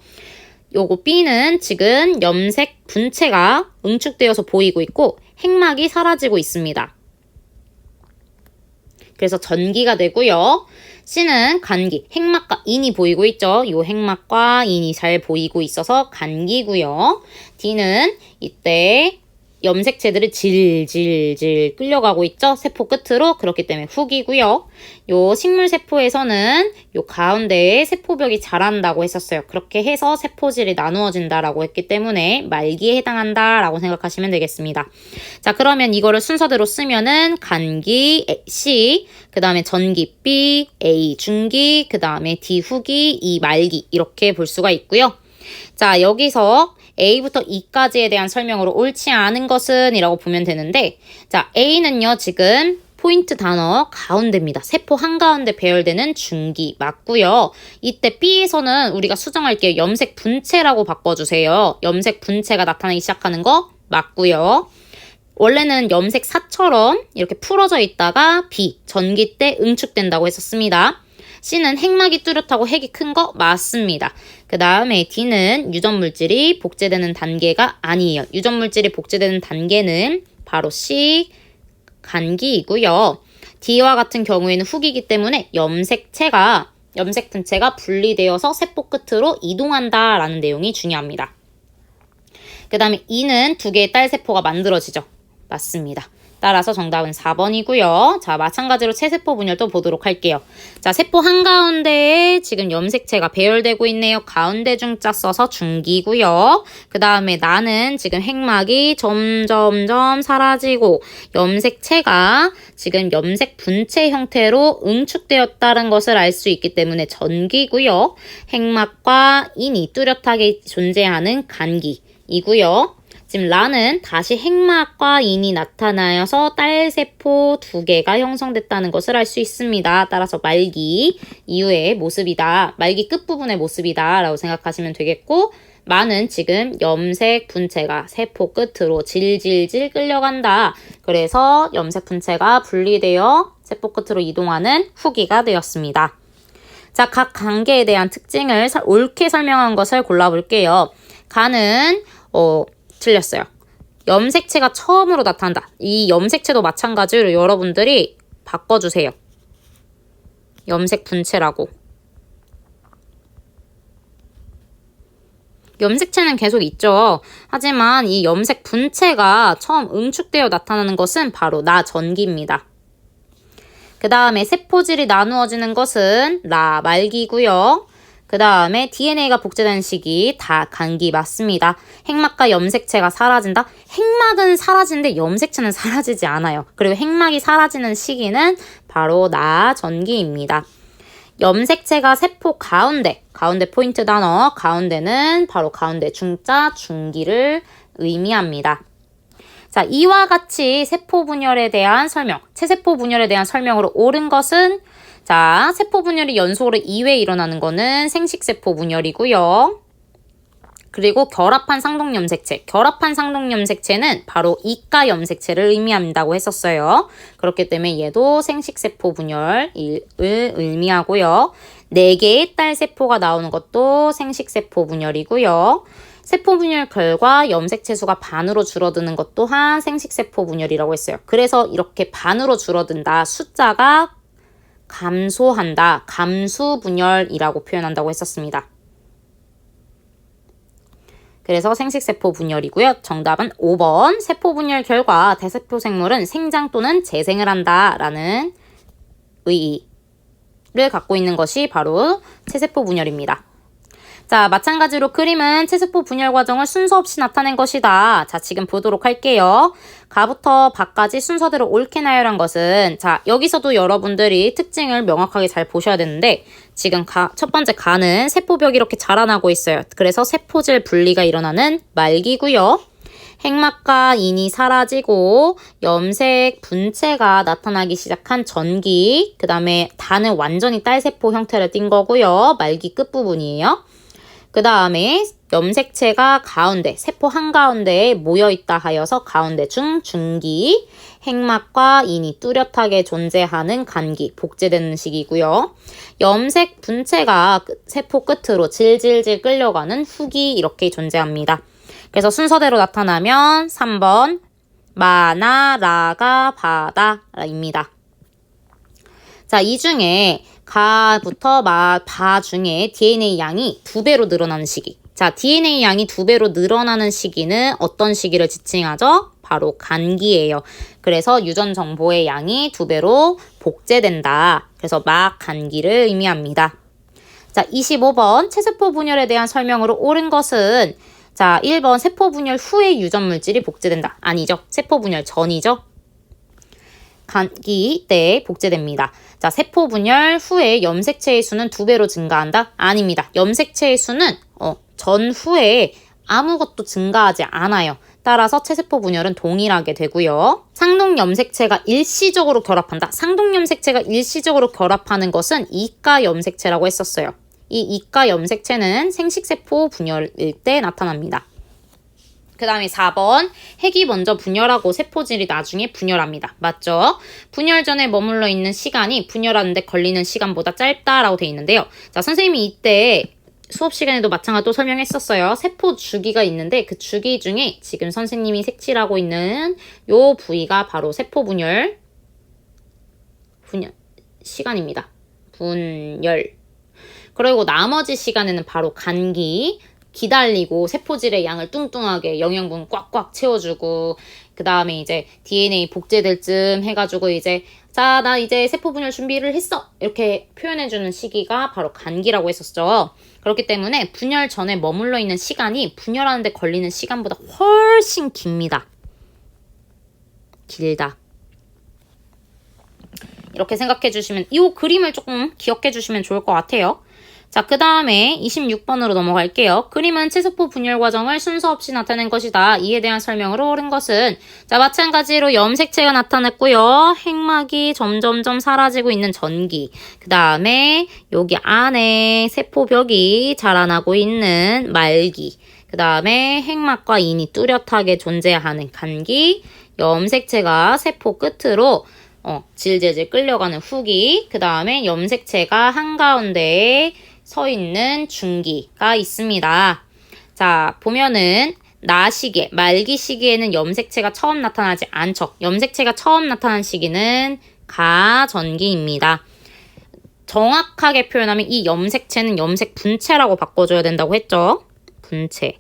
요거 B는 지금 염색 분체가 응축되어서 보이고 있고 핵막이 사라지고 있습니다. 그래서 전기가 되고요. C는 간기, 핵막과 인이 보이고 있죠. 요 핵막과 인이 잘 보이고 있어서 간기고요. D는 이때 염색체들이 질질질 끌려가고 있죠. 세포 끝으로. 그렇기 때문에 훅이고요. 요 식물세포에서는 요 가운데에 세포벽이 자란다고 했었어요. 그렇게 해서 세포질이 나누어진다라고 했기 때문에 말기에 해당한다라고 생각하시면 되겠습니다. 자, 그러면 이거를 순서대로 쓰면은 간기 C, 그 다음에 전기 B, A 중기, 그 다음에 D 후기, E 말기 이렇게 볼 수가 있고요. 자, 여기서 A부터 E까지에 대한 설명으로 옳지 않은 것은 이라고 보면 되는데, 자, A는요, 지금 포인트 단어 가운데입니다. 세포 한가운데 배열되는 중기 맞고요. 이때 B에서는 우리가 수정할게요. 염색 분체라고 바꿔주세요. 염색 분체가 나타나기 시작하는 거 맞고요. 원래는 염색사처럼 이렇게 풀어져 있다가 B, 전기 때 응축된다고 했었습니다. C는 핵막이 뚜렷하고 핵이 큰 거 맞습니다. 그 다음에 D는 유전물질이 복제되는 단계가 아니에요. 유전물질이 복제되는 단계는 바로 C, 간기이고요. D와 같은 경우에는 훅이기 때문에 염색 분체가 분리되어서 세포 끝으로 이동한다라는 내용이 중요합니다. 그 다음에 E는 두 개의 딸세포가 만들어지죠. 맞습니다. 따라서 정답은 4번이고요. 자, 마찬가지로 체세포 분열도 보도록 할게요. 자, 세포 한가운데에 지금 염색체가 배열되고 있네요. 가운데 중자 써서 중기고요. 그 다음에 나는 지금 핵막이 점점점 사라지고 염색체가 지금 염색 분체 형태로 응축되었다는 것을 알 수 있기 때문에 전기고요. 핵막과 인이 뚜렷하게 존재하는 간기이고요. 지금 라는 다시 핵막과 인이 나타나서 딸세포 두 개가 형성됐다는 것을 알 수 있습니다. 따라서 말기 이후의 모습이다. 말기 끝부분의 모습이다 라고 생각하시면 되겠고, 마는 지금 염색 분체가 세포 끝으로 질질질 끌려간다. 그래서 염색 분체가 분리되어 세포 끝으로 이동하는 후기가 되었습니다. 자, 각 관계에 대한 특징을 옳게 설명한 것을 골라볼게요. 가는 틀렸어요. 염색체가 처음으로 나타난다. 이 염색체도 마찬가지로 여러분들이 바꿔주세요. 염색 분체라고. 염색체는 계속 있죠. 하지만 이 염색 분체가 처음 응축되어 나타나는 것은 바로 나 전기입니다. 그 다음에 세포질이 나누어지는 것은 라 말기고요. 그 다음에 DNA가 복제되는 시기 다 간기 맞습니다. 핵막과 염색체가 사라진다? 핵막은 사라지는데 염색체는 사라지지 않아요. 그리고 핵막이 사라지는 시기는 바로 나 전기입니다. 염색체가 세포 가운데 포인트 단어, 가운데는 바로 가운데 중자 중기를 의미합니다. 자, 이와 같이 세포 분열에 대한 설명, 체세포 분열에 대한 설명으로 옳은 것은, 자, 세포 분열이 연속으로 2회 일어나는 거는 생식세포 분열이고요. 그리고 결합한 상동염색체, 결합한 상동염색체는 바로 이가 염색체를 의미한다고 했었어요. 그렇기 때문에 얘도 생식세포 분열을 의미하고요. 4개의 딸세포가 나오는 것도 생식세포 분열이고요. 세포 분열 결과 염색체 수가 반으로 줄어드는 것 또한 생식세포 분열이라고 했어요. 그래서 이렇게 반으로 줄어든다, 숫자가 감소한다, 감수 분열이라고 표현한다고 했었습니다. 그래서 생식세포 분열이고요. 정답은 5번. 세포 분열 결과 대세포 생물은 생장 또는 재생을 한다라는 의의를 갖고 있는 것이 바로 체세포 분열입니다. 자, 마찬가지로 그림은 체세포 분열 과정을 순서 없이 나타낸 것이다. 자, 지금 보도록 할게요. 가부터 바까지 순서대로 옳게 나열한 것은, 자, 여기서도 여러분들이 특징을 명확하게 잘 보셔야 되는데, 지금 첫 번째 가는 세포벽이 이렇게 자라나고 있어요. 그래서 세포질 분리가 일어나는 말기고요. 핵막과 인이 사라지고 염색 분체가 나타나기 시작한 전기, 그 다음에 다는 완전히 딸세포 형태를 띈 거고요. 말기 끝부분이에요. 그 다음에 염색체가 가운데, 세포 한가운데에 모여있다 하여서 가운데 중기, 핵막과 인이 뚜렷하게 존재하는 간기, 복제되는 시기고요. 염색 분체가 세포 끝으로 질질질 끌려가는 후기 이렇게 존재합니다. 그래서 순서대로 나타나면 3번 마나, 라가, 바다입니다. 자, 이 중에 가부터 바 중에 DNA 양이 2배로 늘어나는 시기. 자, DNA 양이 2배로 늘어나는 시기는 어떤 시기를 지칭하죠? 바로 간기예요. 그래서 유전 정보의 양이 2배로 복제된다. 그래서 간기를 의미합니다. 자, 25번 체세포 분열에 대한 설명으로 옳은 것은, 자, 1번 세포 분열 후에 유전 물질이 복제된다. 아니죠. 세포 분열 전이죠. 간기 때 복제됩니다. 자, 세포 분열 후에 염색체의 수는 2배로 증가한다? 아닙니다. 염색체의 수는 전후에 아무것도 증가하지 않아요. 따라서 체세포 분열은 동일하게 되고요. 상동 염색체가 일시적으로 결합한다. 상동 염색체가 일시적으로 결합하는 것은 이가 염색체라고 했었어요. 이 이가 염색체는 생식세포 분열일 때 나타납니다. 그 다음에 4번 핵이 먼저 분열하고 세포질이 나중에 분열합니다. 맞죠? 분열 전에 머물러 있는 시간이 분열하는데 걸리는 시간보다 짧다라고 되어 있는데요. 자, 선생님이 이때 수업 시간에도 마찬가지로 설명했었어요. 세포 주기가 있는데 그 주기 중에 지금 선생님이 색칠하고 있는 요 부위가 바로 세포 분열 시간입니다. 분열. 그리고 나머지 시간에는 바로 간기, 기다리고 세포질의 양을 뚱뚱하게 영양분 꽉꽉 채워주고, 그 다음에 이제 DNA 복제될 쯤 해가지고 이제 자, 나 이제 세포 분열 준비를 했어, 이렇게 표현해주는 시기가 바로 간기라고 했었죠. 그렇기 때문에 분열 전에 머물러 있는 시간이 분열하는데 걸리는 시간보다 훨씬 깁니다. 길다. 이렇게 생각해 주시면, 이 그림을 조금 기억해 주시면 좋을 것 같아요. 자, 그 다음에 26번으로 넘어갈게요. 그림은 체세포 분열 과정을 순서 없이 나타낸 것이다. 이에 대한 설명으로 옳은 것은, 자, 마찬가지로 염색체가 나타났고요. 핵막이 점점점 사라지고 있는 전기. 그 다음에 여기 안에 세포벽이 자라나고 있는 말기. 그 다음에 핵막과 인이 뚜렷하게 존재하는 간기. 염색체가 세포 끝으로 질질질 끌려가는 후기. 그 다음에 염색체가 한가운데에 서 있는 중기가 있습니다. 자, 보면은 나 시기에, 말기 시기에는 염색체가 처음 나타나지 않죠. 염색체가 처음 나타난 시기는 가전기입니다. 정확하게 표현하면 이 염색체는 염색 분체라고 바꿔줘야 된다고 했죠. 분체.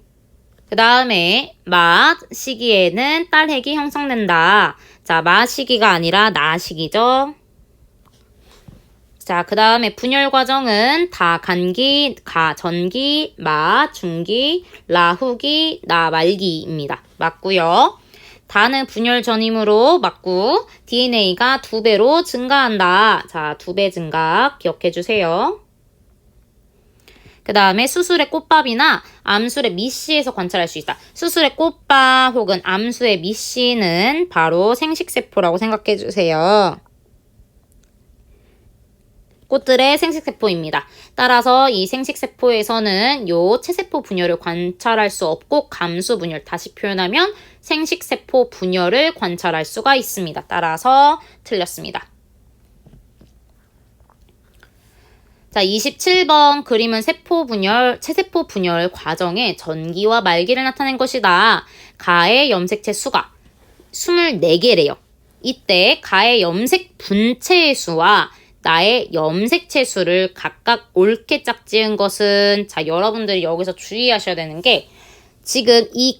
그 다음에 마 시기에는 딸핵이 형성된다. 자, 마 시기가 아니라 나 시기죠. 자, 그 다음에 분열 과정은 다 간기, 가 전기, 마 중기, 라 후기, 나 말기입니다. 맞고요. 다는 분열 전이므로 맞고, DNA가 2배로 증가한다. 자, 2배 증가 기억해 주세요. 그 다음에 수술의 꽃밥이나 암술의 미씨에서 관찰할 수 있다. 수술의 꽃밥 혹은 암수의 미씨는 바로 생식세포라고 생각해 주세요. 꽃들의 생식세포입니다. 따라서 이 생식세포에서는 요 체세포 분열을 관찰할 수 없고 감수 분열, 다시 표현하면 생식세포 분열을 관찰할 수가 있습니다. 따라서 틀렸습니다. 자, 27번 그림은 세포 분열, 체세포 분열 과정의 전기와 말기를 나타낸 것이다. 가의 염색체 수가 24개래요. 이때 가의 염색 분체의 수와 나의 염색체 수를 각각 옳게 짝지은 것은, 자, 여러분들이 여기서 주의하셔야 되는 게, 지금 이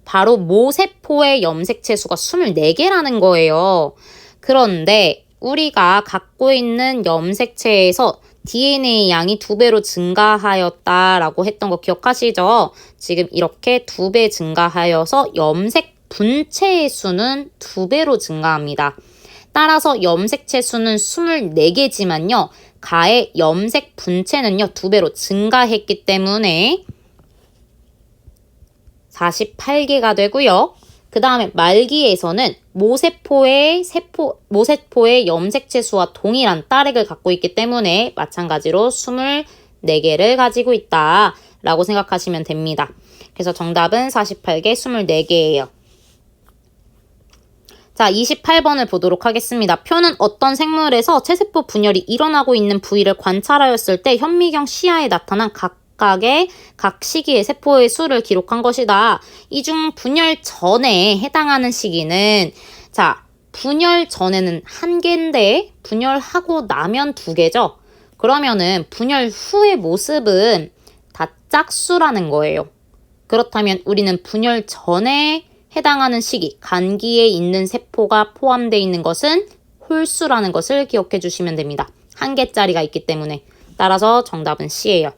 바로 모세포의 염색체 수가 24개라는 거예요. 그런데 우리가 갖고 있는 염색체에서 DNA 양이 2배로 증가하였다라고 했던 거 기억하시죠? 지금 이렇게 2배 증가하여서 염색 분체의 수는 2배로 증가합니다. 따라서 염색체 수는 24개지만요. 가의 염색 분체는요. 2배로 증가했기 때문에 48개가 되고요. 그 다음에 말기에서는 모세포의 염색체 수와 동일한 따렉을 갖고 있기 때문에 마찬가지로 24개를 가지고 있다 라고 생각하시면 됩니다. 그래서 정답은 48개, 24개예요. 자, 28번을 보도록 하겠습니다. 표는 어떤 생물에서 체세포 분열이 일어나고 있는 부위를 관찰하였을 때 현미경 시야에 나타난 각각의 각 시기의 세포의 수를 기록한 것이다. 이 중 분열 전에 해당하는 시기는 자, 분열 전에는 1개인데 분열하고 나면 2개죠. 그러면은 분열 후의 모습은 다 짝수라는 거예요. 그렇다면 우리는 분열 전에 해당하는 시기, 간기에 있는 세포가 포함되어 있는 것은 홀수라는 것을 기억해 주시면 됩니다. 1개짜리가 있기 때문에. 따라서 정답은 C예요.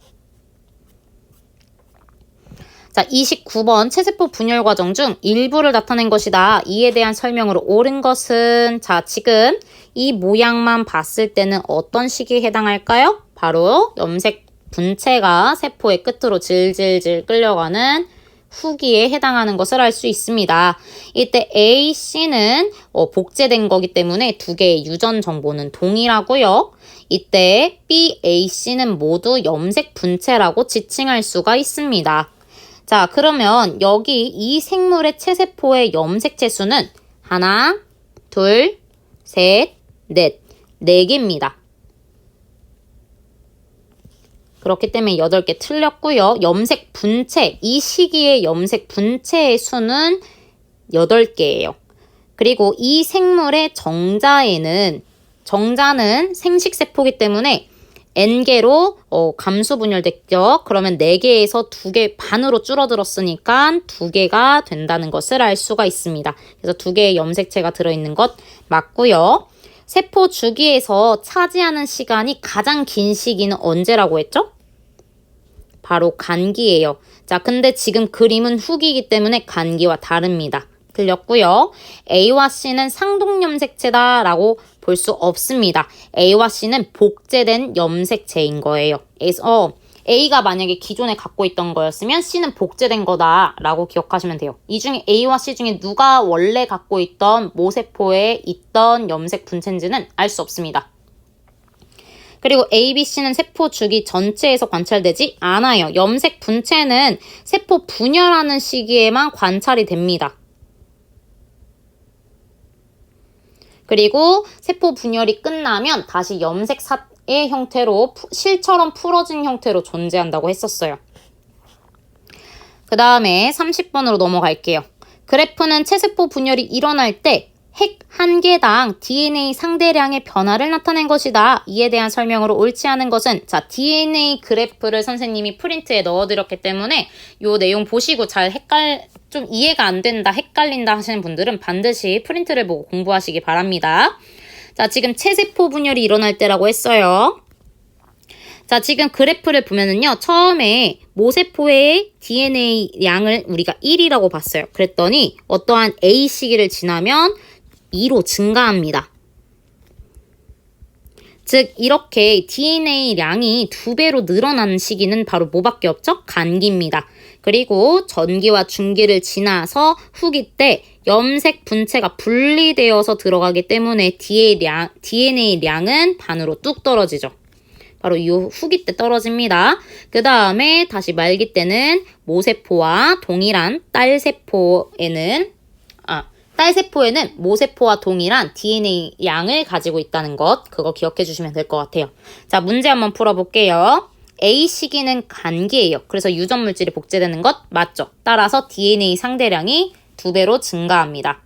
자, 29번 체세포 분열 과정 중 일부를 나타낸 것이다. 이에 대한 설명으로 옳은 것은 자, 지금 이 모양만 봤을 때는 어떤 시기에 해당할까요? 바로 염색 분체가 세포의 끝으로 질질질 끌려가는 후기에 해당하는 것을 알 수 있습니다. 이때 A, C는 복제된 거기 때문에 2개의 유전 정보는 동일하고요. 이때 B, A, C는 모두 염색 분체라고 지칭할 수가 있습니다. 자, 그러면 여기 이 생물의 체세포의 염색체 수는 하나, 둘, 셋, 넷, 4개입니다. 그렇기 때문에 8개 틀렸고요. 염색 분체, 이 시기의 염색 분체의 수는 8개예요. 그리고 이 생물의 정자는 생식세포이기 때문에 N개로 감수 분열됐죠. 그러면 4개에서 2개 반으로 줄어들었으니까 2개가 된다는 것을 알 수가 있습니다. 그래서 2개의 염색체가 들어있는 것 맞고요. 세포 주기에서 차지하는 시간이 가장 긴 시기는 언제라고 했죠? 바로 간기예요. 자, 근데 지금 그림은 후기이기 때문에 간기와 다릅니다. 틀렸고요. A와 C는 상동염색체다라고 볼 수 없습니다. A와 C는 복제된 염색체인 거예요. 그래서 A가 만약에 기존에 갖고 있던 거였으면 C는 복제된 거다라고 기억하시면 돼요. 이 중에 A와 C 중에 누가 원래 갖고 있던 모세포에 있던 염색 분체인지는 알 수 없습니다. 그리고 A, B, C는 세포 주기 전체에서 관찰되지 않아요. 염색 분체는 세포 분열하는 시기에만 관찰이 됩니다. 그리고 세포 분열이 끝나면 다시 염색사의 형태로 실처럼 풀어진 형태로 존재한다고 했었어요. 그 다음에 30번으로 넘어갈게요. 그래프는 체세포 분열이 일어날 때 핵 1개당 DNA 상대량의 변화를 나타낸 것이다. 이에 대한 설명으로 옳지 않은 것은 자, DNA 그래프를 선생님이 프린트에 넣어드렸기 때문에 이 내용 보시고 잘 좀 이해가 안 된다, 헷갈린다 하시는 분들은 반드시 프린트를 보고 공부하시기 바랍니다. 자, 지금 체세포 분열이 일어날 때라고 했어요. 자, 지금 그래프를 보면은요, 처음에 모세포의 DNA 양을 우리가 1이라고 봤어요. 그랬더니 어떠한 A 시기를 지나면 2로 증가합니다. 즉 이렇게 DNA 양이 2배로 늘어나는 시기는 바로 뭐밖에 없죠? 간기입니다. 그리고 전기와 중기를 지나서 후기 때 염색 분체가 분리되어서 들어가기 때문에 DNA 양은 반으로 뚝 떨어지죠. 바로 이 후기 때 떨어집니다. 그 다음에 다시 말기 때는 모세포와 동일한 딸세포에는 모세포와 동일한 DNA 양을 가지고 있다는 것, 그거 기억해 주시면 될 것 같아요. 자, 문제 한번 풀어볼게요. A 시기는 간기예요. 그래서 유전 물질이 복제되는 것 맞죠? 따라서 DNA 상대량이 2배로 증가합니다.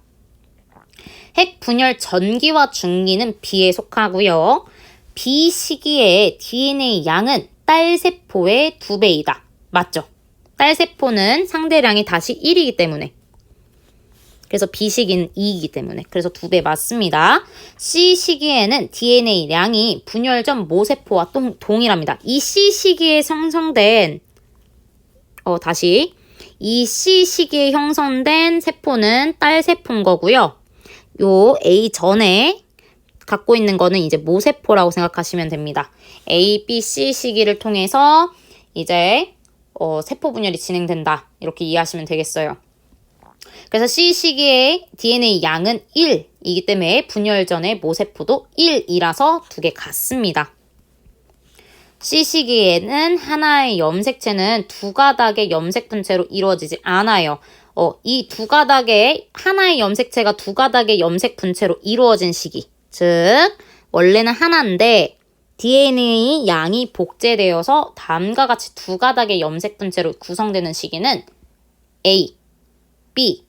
핵 분열 전기와 중기는 B에 속하고요. B 시기의 DNA 양은 딸세포의 2배이다. 맞죠? 딸세포는 상대량이 다시 1이기 때문에. 그래서 B 시기는 2이기 때문에. 그래서 2배 맞습니다. C 시기에는 DNA량이 분열 전 모세포와 동일합니다. 이 C 시기에 형성된 이 C 시기에 형성된 세포는 딸 세포인 거고요. 요 A 전에 갖고 있는 거는 이제 모세포라고 생각하시면 됩니다. A, B, C 시기를 통해서 이제 세포 분열이 진행된다. 이렇게 이해하시면 되겠어요. 그래서 C 시기의 DNA 양은 1이기 때문에 분열 전의 모세포도 1이라서 두 개 같습니다. C 시기에는 하나의 염색체는 두 가닥의 염색 분체로 이루어지지 않아요. 이 두 가닥의 하나의 염색체가 두 가닥의 염색 분체로 이루어진 시기. 즉 원래는 하나인데 DNA 양이 복제되어서 다음과 같이 두 가닥의 염색 분체로 구성되는 시기는 A, B.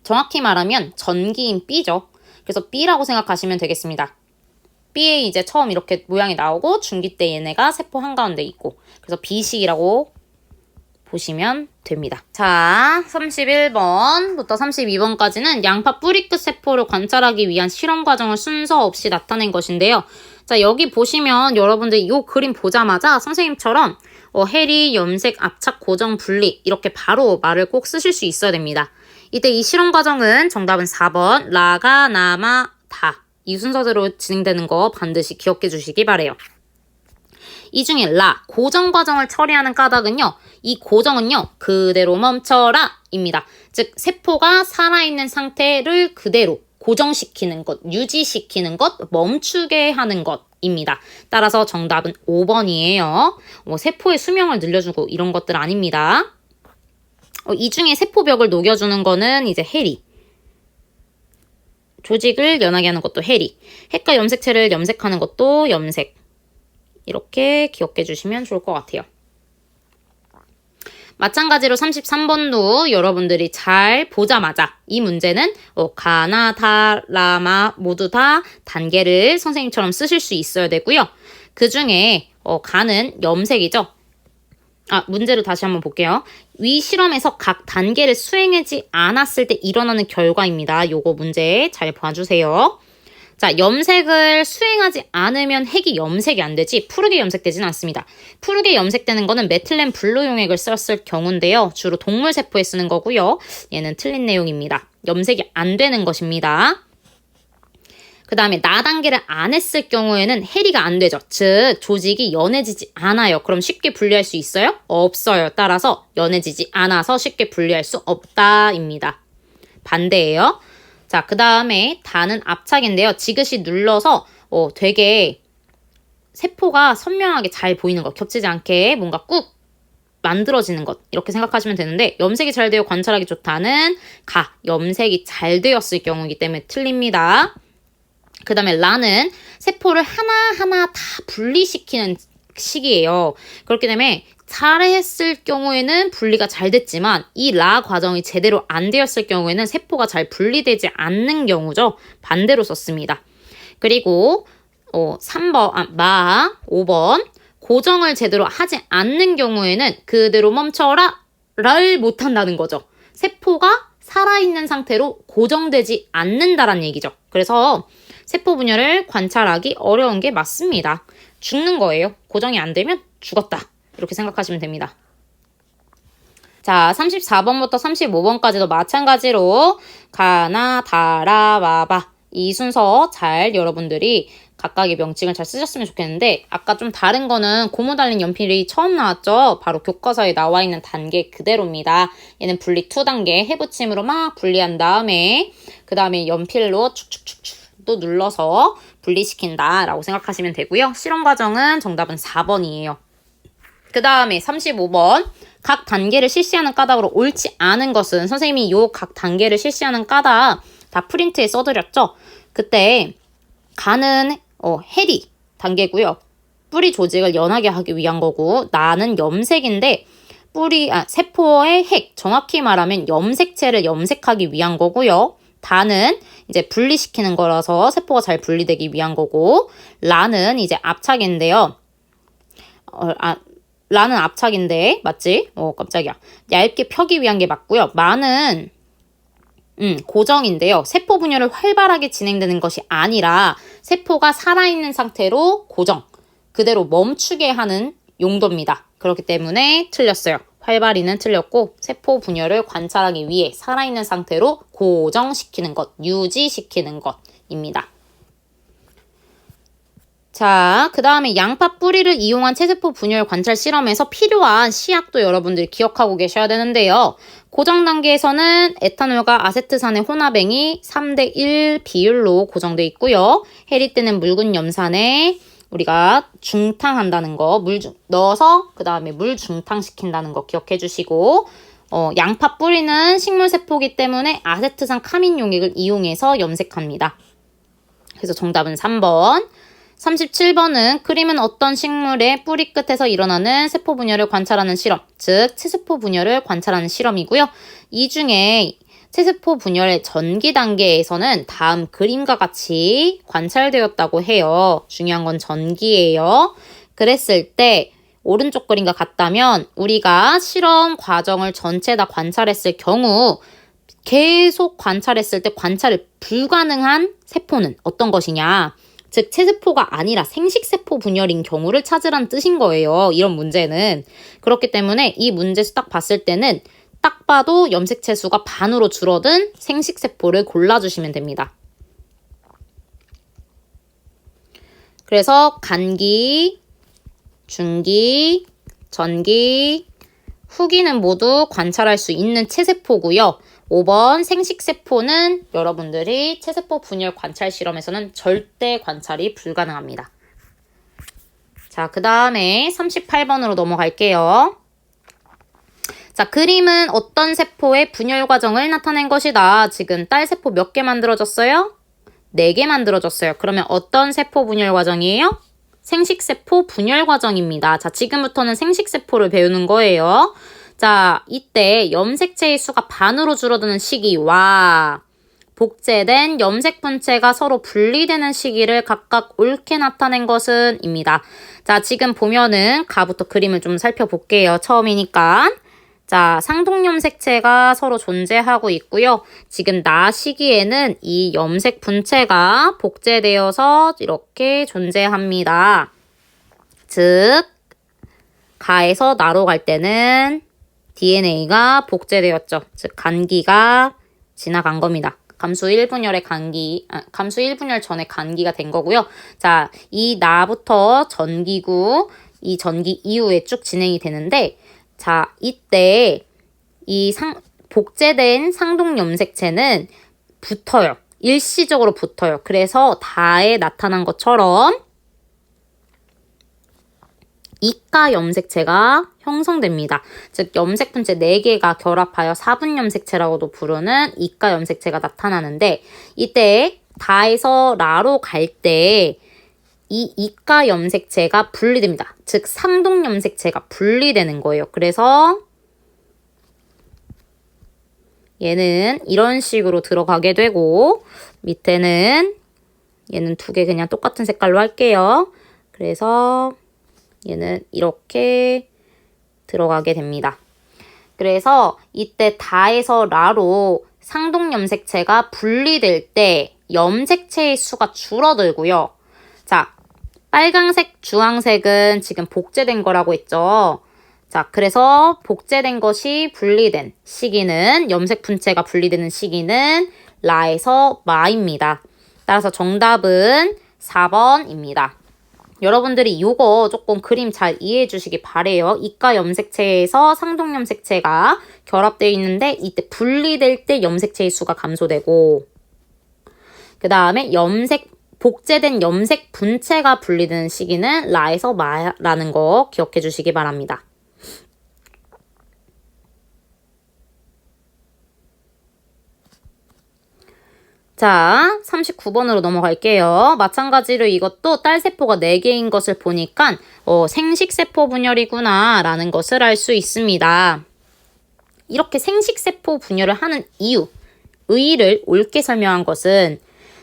정확히 말하면 전기인 B죠. 그래서 B라고 생각하시면 되겠습니다. B에 이제 처음 이렇게 모양이 나오고 중기 때 얘네가 세포 한가운데 있고 그래서 B식이라고 보시면 됩니다. 자, 31번부터 32번까지는 양파 뿌리 끝 세포를 관찰하기 위한 실험 과정을 순서 없이 나타낸 것인데요. 자, 여기 보시면 여러분들 이 그림 보자마자 선생님처럼 해리, 염색, 압착, 고정, 분리 이렇게 바로 말을 꼭 쓰실 수 있어야 됩니다. 이때 이 실험 과정은 정답은 4번 라가, 나마, 다 이 순서대로 진행되는 거 반드시 기억해 주시기 바래요. 이 중에 라, 고정 과정을 처리하는 까닭은요. 이 고정은요. 그대로 멈춰라 입니다. 즉 세포가 살아있는 상태를 그대로 고정시키는 것, 유지시키는 것, 멈추게 하는 것입니다. 따라서 정답은 5번이에요. 세포의 수명을 늘려주고 이런 것들 아닙니다. 이 중에 세포벽을 녹여주는 거는 이제 해리. 조직을 연하게 하는 것도 해리. 핵과 염색체를 염색하는 것도 염색. 이렇게 기억해 주시면 좋을 것 같아요. 마찬가지로 33번도 여러분들이 잘 보자마자 이 문제는 가나, 다, 라마 모두 다 단계를 선생님처럼 쓰실 수 있어야 되고요. 그 중에 가는 염색이죠. 문제를 다시 한번 볼게요. 위 실험에서 각 단계를 수행하지 않았을 때 일어나는 결과입니다. 요거 문제 잘 봐주세요. 자, 염색을 수행하지 않으면 핵이 염색이 안 되지 푸르게 염색되지는 않습니다. 푸르게 염색되는 거는 메틸렌 블루 용액을 썼을 경우인데요. 주로 동물 세포에 쓰는 거고요. 얘는 틀린 내용입니다. 염색이 안 되는 것입니다. 그 다음에 나 단계를 안 했을 경우에는 해리가 안 되죠. 즉 조직이 연해지지 않아요. 그럼 쉽게 분리할 수 있어요? 없어요. 따라서 연해지지 않아서 쉽게 분리할 수 없다입니다. 반대예요. 자, 그 다음에 다는 압착인데요. 지그시 눌러서 되게 세포가 선명하게 잘 보이는 것, 겹치지 않게 뭔가 꾹 만들어지는 것 이렇게 생각하시면 되는데 염색이 잘 되어 관찰하기 좋다는 가, 염색이 잘 되었을 경우이기 때문에 틀립니다. 그 다음에 라는 세포를 하나하나 다 분리시키는 시기예요. 그렇기 때문에 잘했을 경우에는 분리가 잘 됐지만 이 라 과정이 제대로 안 되었을 경우에는 세포가 잘 분리되지 않는 경우죠. 반대로 썼습니다. 그리고 5번 고정을 제대로 하지 않는 경우에는 그대로 멈춰라 를 못한다는 거죠. 세포가 살아있는 상태로 고정되지 않는다라는 얘기죠. 그래서 세포 분열을 관찰하기 어려운 게 맞습니다. 죽는 거예요. 고정이 안 되면 죽었다. 이렇게 생각하시면 됩니다. 자, 34번부터 35번까지도 마찬가지로 가나, 다라, 와바 이 순서 잘 여러분들이 각각의 명칭을 잘 쓰셨으면 좋겠는데 아까 좀 다른 거는 고무 달린 연필이 처음 나왔죠. 바로 교과서에 나와 있는 단계 그대로입니다. 얘는 분리 2단계 해붙임으로 막 분리한 다음에 그 다음에 연필로 축축축축 또 눌러서 분리시킨다 라고 생각하시면 되고요. 실험 과정은 정답은 4번이에요. 그 다음에 35번 각 단계를 실시하는 까닭으로 옳지 않은 것은 선생님이 요 각 단계를 실시하는 까닭 다 프린트에 써드렸죠. 그때 가는 해리 단계고요. 뿌리 조직을 연하게 하기 위한 거고 나는 염색인데 세포의 핵 정확히 말하면 염색체를 염색하기 위한 거고요. 다는 이제 분리시키는 거라서 세포가 잘 분리되기 위한 거고 라는 이제 압착인데요. 라는 압착인데 맞지? 깜짝이야. 얇게 펴기 위한 게 맞고요. 마는 고정인데요. 세포 분열을 활발하게 진행되는 것이 아니라 세포가 살아있는 상태로 고정, 그대로 멈추게 하는 용도입니다. 그렇기 때문에 틀렸어요. 활발히는 틀렸고 세포 분열을 관찰하기 위해 살아있는 상태로 고정시키는 것, 유지시키는 것입니다. 자, 그 다음에 양파 뿌리를 이용한 체세포 분열 관찰 실험에서 필요한 시약도 여러분들이 기억하고 계셔야 되는데요. 고정 단계에서는 에탄올과 아세트산의 혼합액이 3대1 비율로 고정돼 있고요. 해리 때는 묽은 염산에 우리가 중탕한다는 거, 넣어서 그 다음에 물 중탕시킨다는 거 기억해 주시고, 양파 뿌리는 식물세포이기 때문에 아세트산 카민 용액을 이용해서 염색합니다. 그래서 정답은 3번. 37번은 그림은 어떤 식물의 뿌리 끝에서 일어나는 세포 분열을 관찰하는 실험, 즉 체세포 분열을 관찰하는 실험이고요. 이 중에 체세포 분열의 전기 단계에서는 다음 그림과 같이 관찰되었다고 해요. 중요한 건 전기예요. 그랬을 때 오른쪽 그림과 같다면 우리가 실험 과정을 전체 다 관찰했을 경우 계속 관찰했을 때 관찰이 불가능한 세포는 어떤 것이냐? 즉 체세포가 아니라 생식세포 분열인 경우를 찾으란 뜻인 거예요. 이런 문제는. 그렇기 때문에 이 문제수 딱 봤을 때는 딱 봐도 염색체 수가 반으로 줄어든 생식세포를 골라주시면 됩니다. 그래서 간기, 중기, 전기, 후기는 모두 관찰할 수 있는 체세포고요. 5번 생식세포는 여러분들이 체세포 분열 관찰 실험에서는 절대 관찰이 불가능합니다. 자, 그 다음에 38번으로 넘어갈게요. 자, 그림은 어떤 세포의 분열 과정을 나타낸 것이다. 지금 딸세포 몇 개 만들어졌어요? 4개 만들어졌어요. 그러면 어떤 세포 분열 과정이에요? 생식세포 분열 과정입니다. 자, 지금부터는 생식세포를 배우는 거예요. 자, 이때 염색체의 수가 반으로 줄어드는 시기와 복제된 염색 분체가 서로 분리되는 시기를 각각 옳게 나타낸 것은 입니다. 자, 지금 보면은 가부터 그림을 좀 살펴볼게요. 처음이니까. 자, 상동염색체가 서로 존재하고 있고요. 지금 나 시기에는 이 염색 분체가 복제되어서 이렇게 존재합니다. 즉, 가에서 나로 갈 때는 DNA가 복제되었죠. 즉, 간기가 지나간 겁니다. 감수 1분열의 감수 1분열 전에 간기가 된 거고요. 자, 이 나부터 전기고, 이 전기 이후에 쭉 진행이 되는데, 자, 이때 이 복제된 상동염색체는 붙어요. 일시적으로 붙어요. 그래서 다에 나타난 것처럼 이가 염색체가 형성됩니다. 즉 염색 분체 4개가 결합하여 사분 염색체라고도 부르는 이가 염색체가 나타나는데 이때 다에서 라로 갈 때 이 이가 염색체가 분리됩니다. 즉 상동 염색체가 분리되는 거예요. 그래서 얘는 이런 식으로 들어가게 되고 밑에는 얘는 2개 그냥 똑같은 색깔로 할게요. 그래서 얘는 이렇게 들어가게 됩니다. 그래서 이때 다에서 라로 상동 염색체가 분리될 때 염색체의 수가 줄어들고요. 자, 빨강색, 주황색은 지금 복제된 거라고 했죠. 자, 그래서 복제된 것이 분리된 시기는 염색 분체가 분리되는 시기는 라에서 마입니다. 따라서 정답은 4번입니다. 여러분들이 이거 조금 그림 잘 이해해 주시기 바래요. 이가 염색체에서 상동 염색체가 결합되어 있는데 이때 분리될 때 염색체의 수가 감소되고 그 다음에 복제된 염색 분체가 분리되는 시기는 라에서 마라는 거 기억해 주시기 바랍니다. 자, 39번으로 넘어갈게요. 마찬가지로 이것도 딸세포가 4개인 것을 보니까 생식세포 분열이구나 라는 것을 알 수 있습니다. 이렇게 생식세포 분열을 하는 이유, 의의를 옳게 설명한 것은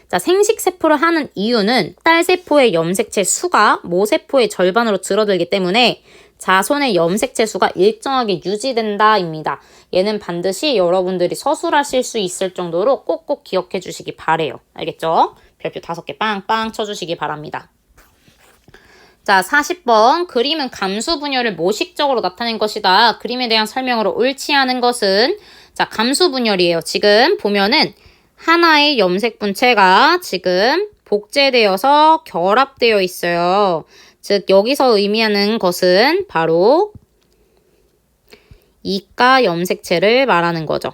자, 생식세포를 하는 이유는 딸세포의 염색체 수가 모세포의 절반으로 줄어들기 때문에 자손의 염색체 수가 일정하게 유지된다입니다. 얘는 반드시 여러분들이 서술하실 수 있을 정도로 꼭꼭 기억해 주시기 바래요. 알겠죠? 별표 5개 빵빵 쳐주시기 바랍니다. 자, 40번. 그림은 감수 분열을 모식적으로 나타낸 것이다. 그림에 대한 설명으로 옳지 않은 것은 자, 감수 분열이에요. 지금 보면은 하나의 염색 분체가 지금 복제되어서 결합되어 있어요. 즉 여기서 의미하는 것은 바로 이가 염색체를 말하는 거죠.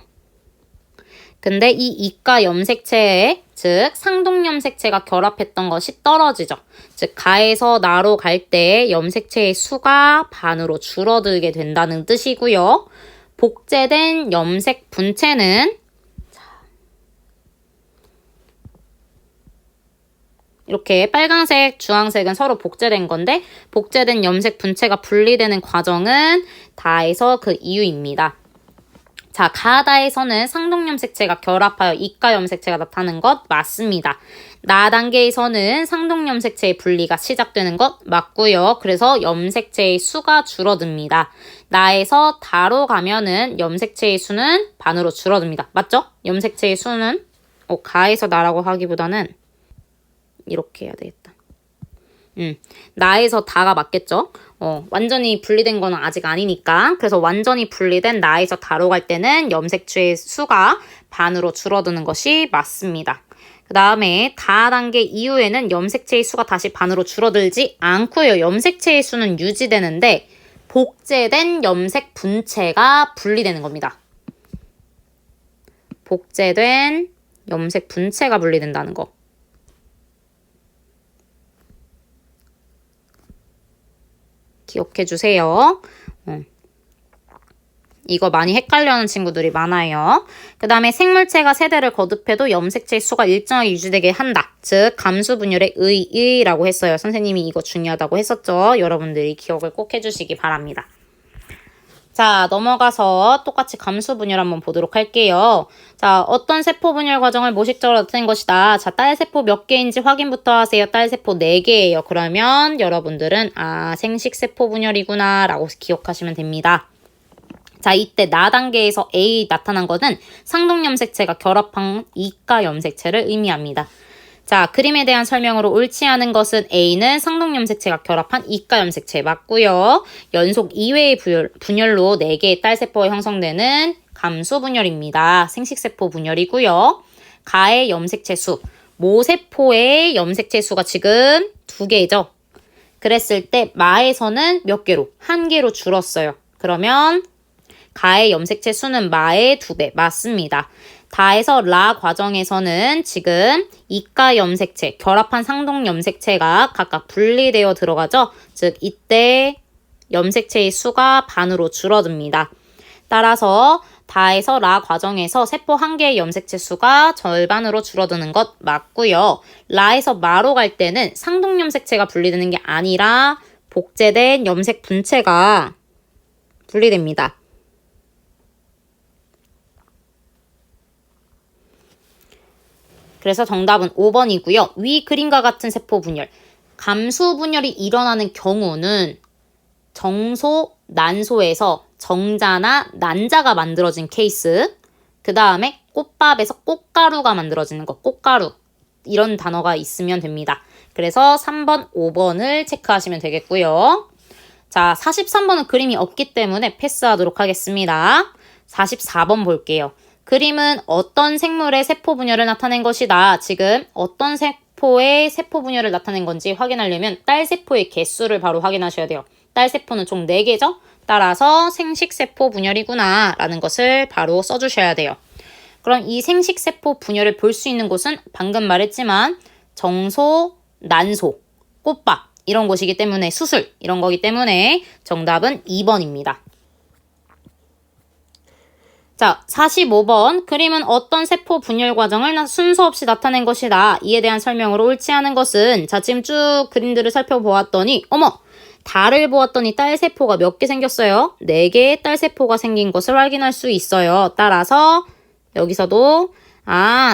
근데 이 이가 염색체에 즉 상동 염색체가 결합했던 것이 떨어지죠. 즉 가에서 나로 갈 때 염색체의 수가 반으로 줄어들게 된다는 뜻이고요. 복제된 염색 분체는 이렇게 빨간색, 주황색은 서로 복제된 건데 복제된 염색 분체가 분리되는 과정은 다에서 그 이유입니다. 자, 가다에서는 상동 염색체가 결합하여 이가 염색체가 나타나는 것 맞습니다. 나 단계에서는 상동 염색체의 분리가 시작되는 것 맞고요. 그래서 염색체의 수가 줄어듭니다. 나에서 다로 가면은 염색체의 수는 반으로 줄어듭니다. 맞죠? 염색체의 수는 가에서 나라고 하기보다는 이렇게 해야 되겠다. 나에서 다가 맞겠죠? 완전히 분리된 거는 아직 아니니까. 그래서 완전히 분리된 나에서 다로 갈 때는 염색체의 수가 반으로 줄어드는 것이 맞습니다. 그 다음에 다 단계 이후에는 염색체의 수가 다시 반으로 줄어들지 않고요. 염색체의 수는 유지되는데 복제된 염색 분체가 분리되는 겁니다. 복제된 염색 분체가 분리된다는 거. 기억해 주세요. 이거 많이 헷갈려하는 친구들이 많아요. 그 다음에 생물체가 세대를 거듭해도 염색체의 수가 일정하게 유지되게 한다. 즉 감수 분열의 의의라고 했어요. 선생님이 이거 중요하다고 했었죠. 여러분들이 기억을 꼭 해주시기 바랍니다. 자, 넘어가서 똑같이 감수 분열 한번 보도록 할게요. 자, 어떤 세포 분열 과정을 모식적으로 나타낸 것이다. 자, 딸세포 몇 개인지 확인부터 하세요. 딸세포 4개예요. 그러면 여러분들은 생식세포 분열이구나 라고 기억하시면 됩니다. 자, 이때 나 단계에서 A 나타난 것은 상동 염색체가 결합한 이가 염색체를 의미합니다. 자, 그림에 대한 설명으로 옳지 않은 것은 A는 상동 염색체가 결합한 이가 염색체 맞고요. 연속 2회의 분열로 4개의 딸세포가 형성되는 감수 분열입니다. 생식세포 분열이고요. 가의 염색체 수, 모세포의 염색체 수가 지금 2개죠. 그랬을 때 마에서는 몇 개로? 1개로 줄었어요. 그러면 가의 염색체 수는 마의 2배 맞습니다. 다에서 라 과정에서는 지금 이가 염색체, 결합한 상동 염색체가 각각 분리되어 들어가죠. 즉 이때 염색체의 수가 반으로 줄어듭니다. 따라서 다에서 라 과정에서 세포 1개의 염색체 수가 절반으로 줄어드는 것 맞고요. 라에서 마로 갈 때는 상동 염색체가 분리되는 게 아니라 복제된 염색 분체가 분리됩니다. 그래서 정답은 5번이고요. 위 그림과 같은 세포 분열. 감수 분열이 일어나는 경우는 정소, 난소에서 정자나 난자가 만들어진 케이스. 그 다음에 꽃밥에서 꽃가루가 만들어지는 거. 꽃가루. 이런 단어가 있으면 됩니다. 그래서 3번, 5번을 체크하시면 되겠고요. 자, 43번은 그림이 없기 때문에 패스하도록 하겠습니다. 44번 볼게요. 그림은 어떤 생물의 세포 분열을 나타낸 것이다. 지금 어떤 세포의 세포 분열을 나타낸 건지 확인하려면 딸세포의 개수를 바로 확인하셔야 돼요. 딸세포는 총 4개죠? 따라서 생식세포 분열이구나 라는 것을 바로 써주셔야 돼요. 그럼 이 생식세포 분열을 볼 수 있는 곳은 방금 말했지만 정소, 난소, 꽃밥 이런 곳이기 때문에 수술 이런 거기 때문에 정답은 2번입니다. 자, 45번. 그림은 어떤 세포 분열 과정을 순서 없이 나타낸 것이다. 이에 대한 설명으로 옳지 않은 것은 자, 지금 쭉 그림들을 살펴보았더니 어머! 달을 보았더니 딸세포가 몇 개 생겼어요? 4개의 딸세포가 생긴 것을 확인할 수 있어요. 따라서 여기서도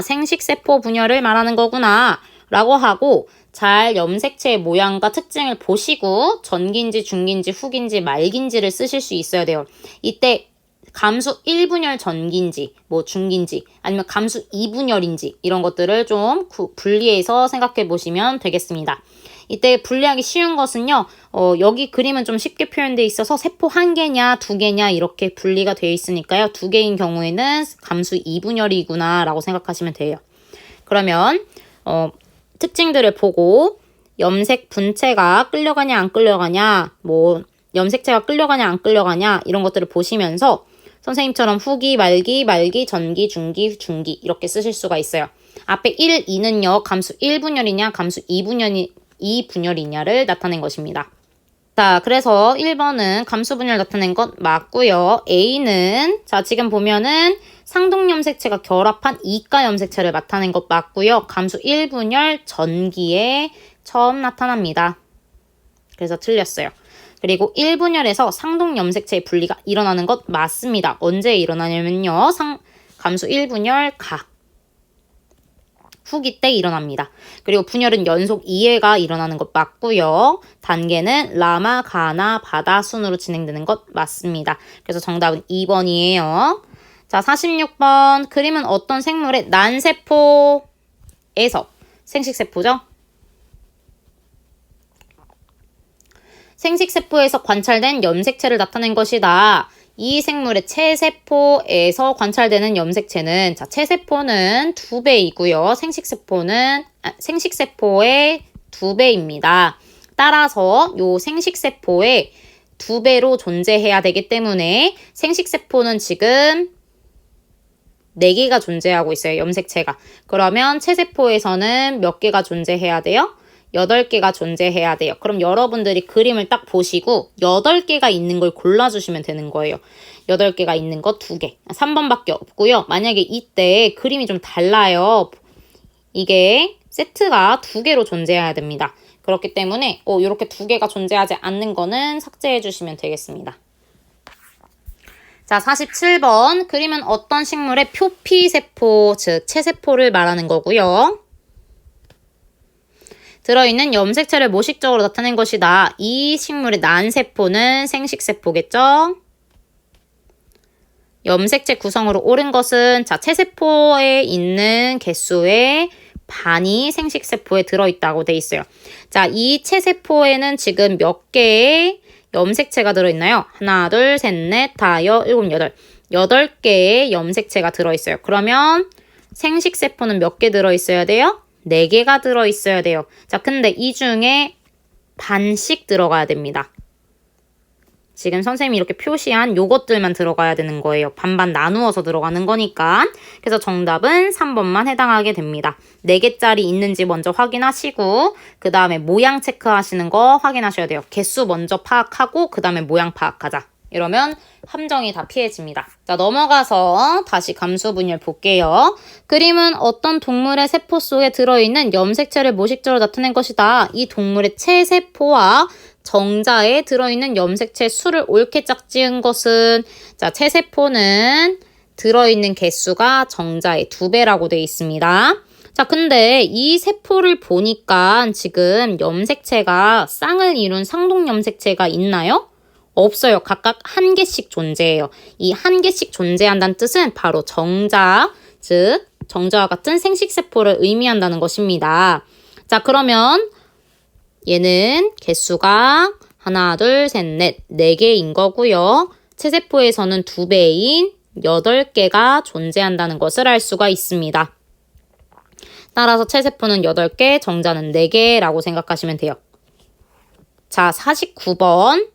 생식세포 분열을 말하는 거구나 라고 하고 잘 염색체의 모양과 특징을 보시고 전기인지 중기인지 후기인지 말기인지를 쓰실 수 있어야 돼요. 이때 감수 1분열 전기인지 뭐 중기인지 아니면 감수 2분열인지 이런 것들을 좀 분리해서 생각해 보시면 되겠습니다. 이때 분리하기 쉬운 것은요. 여기 그림은 좀 쉽게 표현되어 있어서 세포 1개냐 2개냐 이렇게 분리가 되어 있으니까요. 2개인 경우에는 감수 2분열이구나 라고 생각하시면 돼요. 그러면 특징들을 보고 염색 분체가 끌려가냐 안 끌려가냐 뭐 염색체가 끌려가냐 안 끌려가냐 이런 것들을 보시면서 선생님처럼 후기, 말기, 전기, 중기 이렇게 쓰실 수가 있어요. 앞에 1, 2는요. 감수 1분열이냐 감수 2분열이냐를 나타낸 것입니다. 자, 그래서 1번은 감수 분열 나타낸 것 맞고요. A는 자 지금 보면은 상동염색체가 결합한 이가 염색체를 나타낸 것 맞고요. 감수 1분열 전기에 처음 나타납니다. 그래서 틀렸어요. 그리고 1분열에서 상동염색체의 분리가 일어나는 것 맞습니다. 언제 일어나냐면요. 감수 1분열 후기 때 일어납니다. 그리고 분열은 연속 2회가 일어나는 것 맞고요. 단계는 라마, 가나, 바다 순으로 진행되는 것 맞습니다. 그래서 정답은 2번이에요. 자, 46번. 그림은 어떤 생물의 난세포에서 생식세포죠? 생식세포에서 관찰된 염색체를 나타낸 것이다. 이 생물의 체세포에서 관찰되는 염색체는 자, 체세포는 2배이고요. 생식세포의 2배입니다. 따라서 요 생식세포의 2배로 존재해야 되기 때문에 생식세포는 지금 4개가 존재하고 있어요. 염색체가. 그러면 체세포에서는 몇 개가 존재해야 돼요? 8개가 존재해야 돼요. 그럼 여러분들이 그림을 딱 보시고 8개가 있는 걸 골라주시면 되는 거예요. 8개가 있는 거 2개. 3번밖에 없고요. 만약에 이때 그림이 좀 달라요. 이게 세트가 2개로 존재해야 됩니다. 그렇기 때문에 이렇게 2개가 존재하지 않는 거는 삭제해 주시면 되겠습니다. 자, 47번. 그림은 어떤 식물의 표피세포, 즉 체세포를 말하는 거고요. 들어있는 염색체를 모식적으로 나타낸 것이다. 이 식물의 난세포는 생식세포겠죠? 염색체 구성으로 옳은 것은 자, 체세포에 있는 개수의 반이 생식세포에 들어있다고 돼 있어요. 자, 이 체세포에는 지금 몇 개의 염색체가 들어있나요? 하나, 둘, 셋, 넷, 다, 일곱, 여덟. 8개의 염색체가 들어있어요. 그러면 생식세포는 몇 개 들어있어야 돼요? 4개가 들어있어야 돼요. 자, 근데 이 중에 반씩 들어가야 됩니다. 지금 선생님이 이렇게 표시한 요것들만 들어가야 되는 거예요. 반반 나누어서 들어가는 거니까. 그래서 정답은 3번만 해당하게 됩니다. 4개짜리 있는지 먼저 확인하시고 그 다음에 모양 체크하시는 거 확인하셔야 돼요. 개수 먼저 파악하고 그 다음에 모양 파악하자. 이러면 함정이 다 피해집니다. 자, 넘어가서 다시 감수분열 볼게요. 그림은 어떤 동물의 세포 속에 들어있는 염색체를 모식적으로 나타낸 것이다. 이 동물의 체세포와 정자에 들어있는 염색체 수를 옳게 짝지은 것은 자, 체세포는 들어있는 개수가 정자의 2배라고 되어 있습니다. 자, 근데 이 세포를 보니까 지금 염색체가 쌍을 이룬 상동염색체가 있나요? 없어요. 각각 1개씩 존재해요. 이 1개씩 존재한다는 뜻은 바로 정자, 즉 정자와 같은 생식세포를 의미한다는 것입니다. 자, 그러면 얘는 개수가 하나, 둘, 셋, 넷, 4개인 거고요. 체세포에서는 2배인 8개가 존재한다는 것을 알 수가 있습니다. 따라서 체세포는 8개, 정자는 4개라고 생각하시면 돼요. 자, 49번.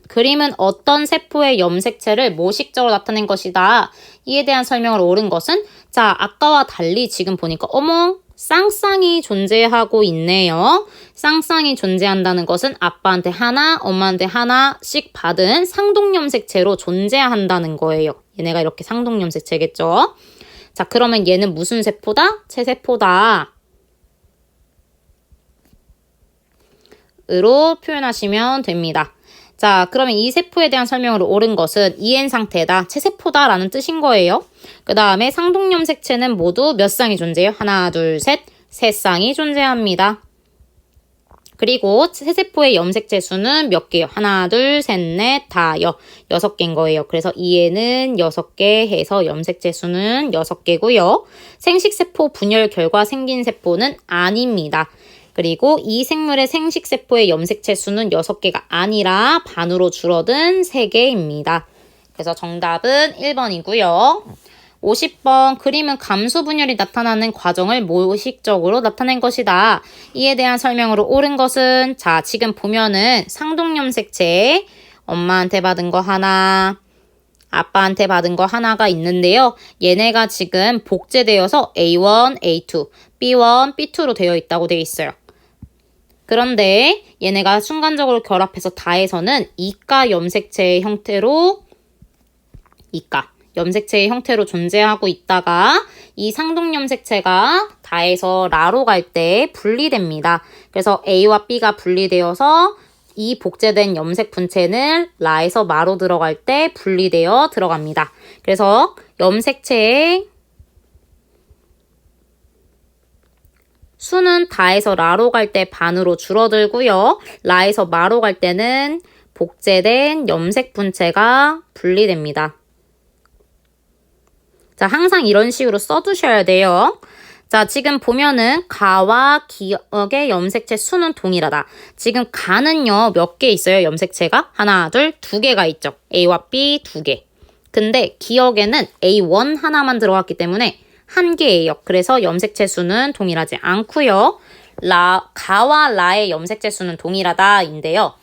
그림은 어떤 세포의 염색체를 모식적으로 나타낸 것이다. 이에 대한 설명을 옳은 것은 자, 아까와 달리 지금 보니까 어머, 쌍쌍이 존재하고 있네요. 쌍쌍이 존재한다는 것은 아빠한테 하나, 엄마한테 하나씩 받은 상동염색체로 존재한다는 거예요. 얘네가 이렇게 상동염색체겠죠. 자, 그러면 얘는 무슨 세포다? 체세포다. 으로 표현하시면 됩니다. 자, 그러면 이 세포에 대한 설명으로 옳은 것은 이엔 상태다, 체세포다 라는 뜻인 거예요. 그 다음에 상동염색체는 모두 몇 쌍이 존재해요? 하나, 둘, 셋, 세 쌍이 존재합니다. 그리고 세세포의 염색체 수는 몇 개요? 하나, 둘, 셋, 넷, 다, 6개인 거예요. 그래서 2에는 6개 해서 염색체 수는 6개고요. 생식세포 분열 결과 생긴 세포는 아닙니다. 그리고 이 생물의 생식세포의 염색체 수는 6개가 아니라 반으로 줄어든 3개입니다. 그래서 정답은 1번이고요. 50번 그림은 감수 분열이 나타나는 과정을 모식적으로 나타낸 것이다. 이에 대한 설명으로 옳은 것은 자 지금 보면은 상동염색체 엄마한테 받은 거 하나 아빠한테 받은 거 하나가 있는데요. 얘네가 지금 복제되어서 A1, A2, B1, B2로 되어 있다고 되어 있어요. 그런데 얘네가 순간적으로 결합해서 다해서는 이가 염색체의 형태로 염색체의 형태로 존재하고 있다가 이 상동염색체가 다해서 라로 갈 때 분리됩니다. 그래서 A와 B가 분리되어서 이 복제된 염색 분체는 라에서 마로 들어갈 때 분리되어 들어갑니다. 그래서 염색체의 수는 다에서 라로 갈 때 반으로 줄어들고요. 라에서 마로 갈 때는 복제된 염색 분체가 분리됩니다. 자, 항상 이런 식으로 써두셔야 돼요. 자, 지금 보면은 가와 기억의 염색체 수는 동일하다. 지금 가는요, 몇 개 있어요, 염색체가? 하나, 둘, 2개가 있죠. A와 B 2개. 근데 기억에는 A1 하나만 들어갔기 때문에 1개예요. 그래서 염색체 수는 동일하지 않고요. 가와 라의 염색체 수는 동일하다인데요.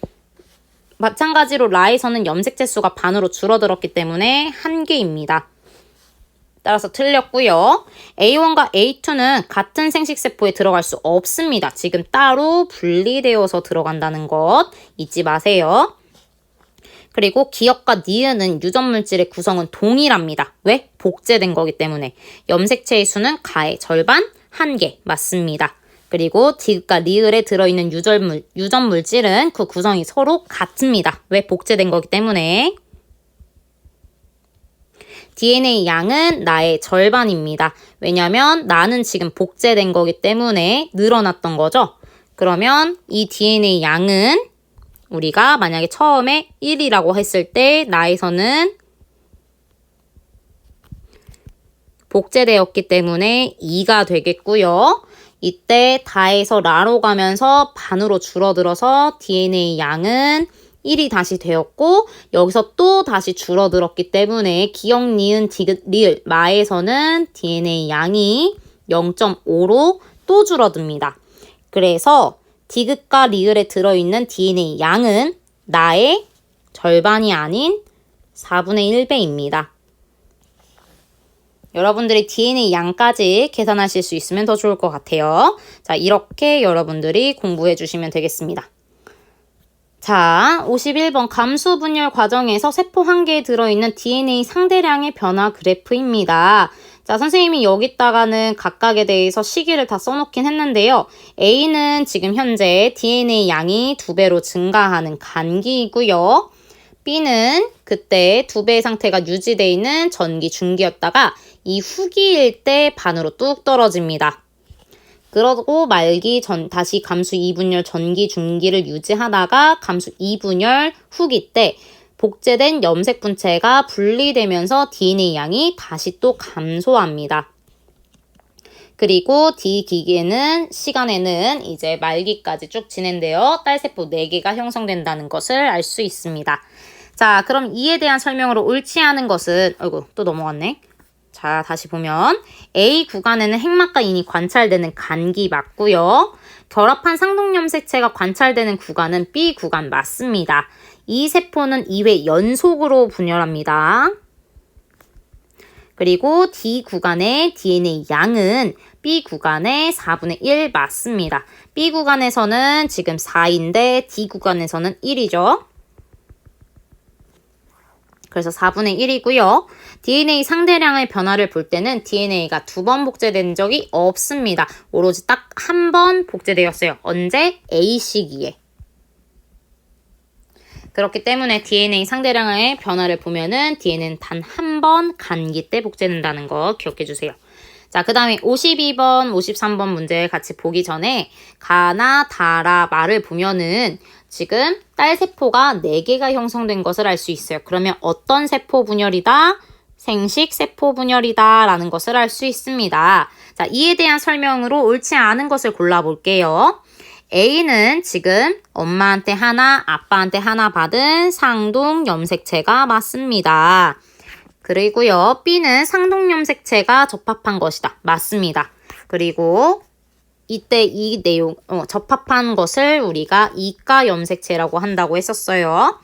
마찬가지로 라에서는 염색체 수가 반으로 줄어들었기 때문에 1개입니다. 따라서 틀렸고요. A1과 A2는 같은 생식세포에 들어갈 수 없습니다. 지금 따로 분리되어서 들어간다는 것 잊지 마세요. 그리고 기억과 니은은 유전물질의 구성은 동일합니다. 왜? 복제된 거기 때문에. 염색체의 수는 가의 절반, 1개 맞습니다. 그리고 디귿과 리을에 들어있는 유전물질은 그 구성이 서로 같습니다. 왜? 복제된 거기 때문에. DNA 양은 나의 절반입니다. 왜냐면 나는 지금 복제된 거기 때문에 늘어났던 거죠. 그러면 이 DNA 양은 우리가 만약에 처음에 1이라고 했을 때 나에서는 복제되었기 때문에 2가 되겠고요. 이때 다에서 라로 가면서 반으로 줄어들어서 DNA 양은 1이 다시 되었고 여기서 또 다시 줄어들었기 때문에 기억, 니은, 디귿, 리을, 마에서는 DNA 양이 0.5로 또 줄어듭니다. 그래서 디귿과 리을에 들어있는 DNA 양은 나의 절반이 아닌 4분의 1배입니다. 여러분들이 DNA 양까지 계산하실 수 있으면 더 좋을 것 같아요. 자, 이렇게 여러분들이 공부해 주시면 되겠습니다. 자, 51번 감수 분열 과정에서 세포 한 개에 들어있는 DNA 상대량의 변화 그래프입니다. 자, 선생님이 여기다가는 각각에 대해서 시기를 다 써놓긴 했는데요. A는 지금 현재 DNA 양이 2배로 증가하는 간기이고요. B는 그때 2배의 상태가 유지되어 있는 전기, 중기였다가 이 후기일 때 반으로 뚝 떨어집니다. 그러고 말기 다시 감수 2분열 전기, 중기를 유지하다가 감수 2분열 후기 때 복제된 염색 분체가 분리되면서 DNA 양이 다시 또 감소합니다. 그리고 D 기계는 시간에는 이제 말기까지 쭉 진행되어 딸세포 4개가 형성된다는 것을 알 수 있습니다. 자, 그럼 이에 대한 설명으로 옳지 않은 것은 아이고 또 넘어갔네. 자, 다시 보면 A 구간에는 핵막과 인이 관찰되는 간기 맞고요. 결합한 상동염색체가 관찰되는 구간은 B 구간 맞습니다. 이 세포는 2회 연속으로 분열합니다. 그리고 D 구간의 DNA 양은 B 구간의 4분의 1 맞습니다. B 구간에서는 지금 4인데 D 구간에서는 1이죠. 그래서 4분의 1이고요. DNA 상대량의 변화를 볼 때는 DNA가 2번 복제된 적이 없습니다. 오로지 딱 한 번 복제되었어요. 언제? A 시기에. 그렇기 때문에 DNA 상대량의 변화를 보면은 DNA는 단 한 번 간기 때 복제된다는 거 기억해 주세요. 자, 그 다음에 52번, 53번 문제 같이 보기 전에 가나, 다라, 마를 보면은 지금 딸세포가 4개가 형성된 것을 알 수 있어요. 그러면 어떤 세포 분열이다? 생식세포 분열이다 라는 것을 알 수 있습니다. 자, 이에 대한 설명으로 옳지 않은 것을 골라볼게요. A는 지금 엄마한테 하나, 아빠한테 하나 받은 상동 염색체가 맞습니다. 그리고요, B는 상동 염색체가 접합한 것이다. 맞습니다. 그리고 이때 이 내용, 접합한 것을 우리가 이가 염색체라고 한다고 했었어요.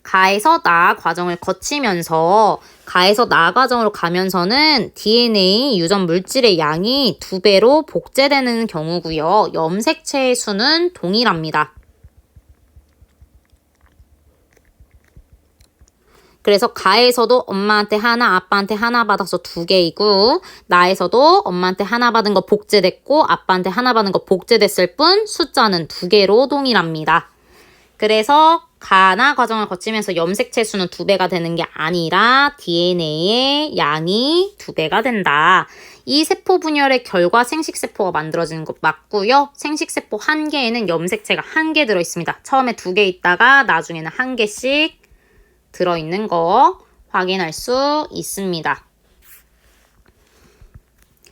가에서 나 과정을 거치면서 가에서 나 과정으로 가면서는 DNA 유전 물질의 양이 2배로 복제되는 경우고요. 염색체의 수는 동일합니다. 그래서 가에서도 엄마한테 하나, 아빠한테 하나 받아서 2개이고 나에서도 엄마한테 하나 받은 거 복제됐고 아빠한테 하나 받은 거 복제됐을 뿐 숫자는 2개로 동일합니다. 그래서 가나 과정을 거치면서 염색체 수는 2배가 되는 게 아니라 DNA의 양이 2배가 된다. 이 세포 분열의 결과 생식세포가 만들어지는 것 맞고요. 생식세포 1개에는 염색체가 1개 들어있습니다. 처음에 2개 있다가 나중에는 1개씩 들어있는 거 확인할 수 있습니다.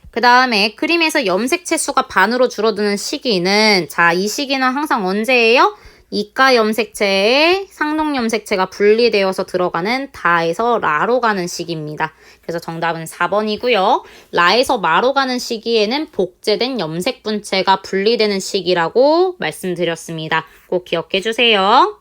그 다음에 그림에서 염색체 수가 반으로 줄어드는 시기는 자, 이 시기는 항상 언제예요? 이가 염색체에 상동 염색체가 분리되어서 들어가는 다에서 라로 가는 시기입니다. 그래서 정답은 4번이고요. 라에서 마로 가는 시기에는 복제된 염색 분체가 분리되는 시기라고 말씀드렸습니다. 꼭 기억해 주세요.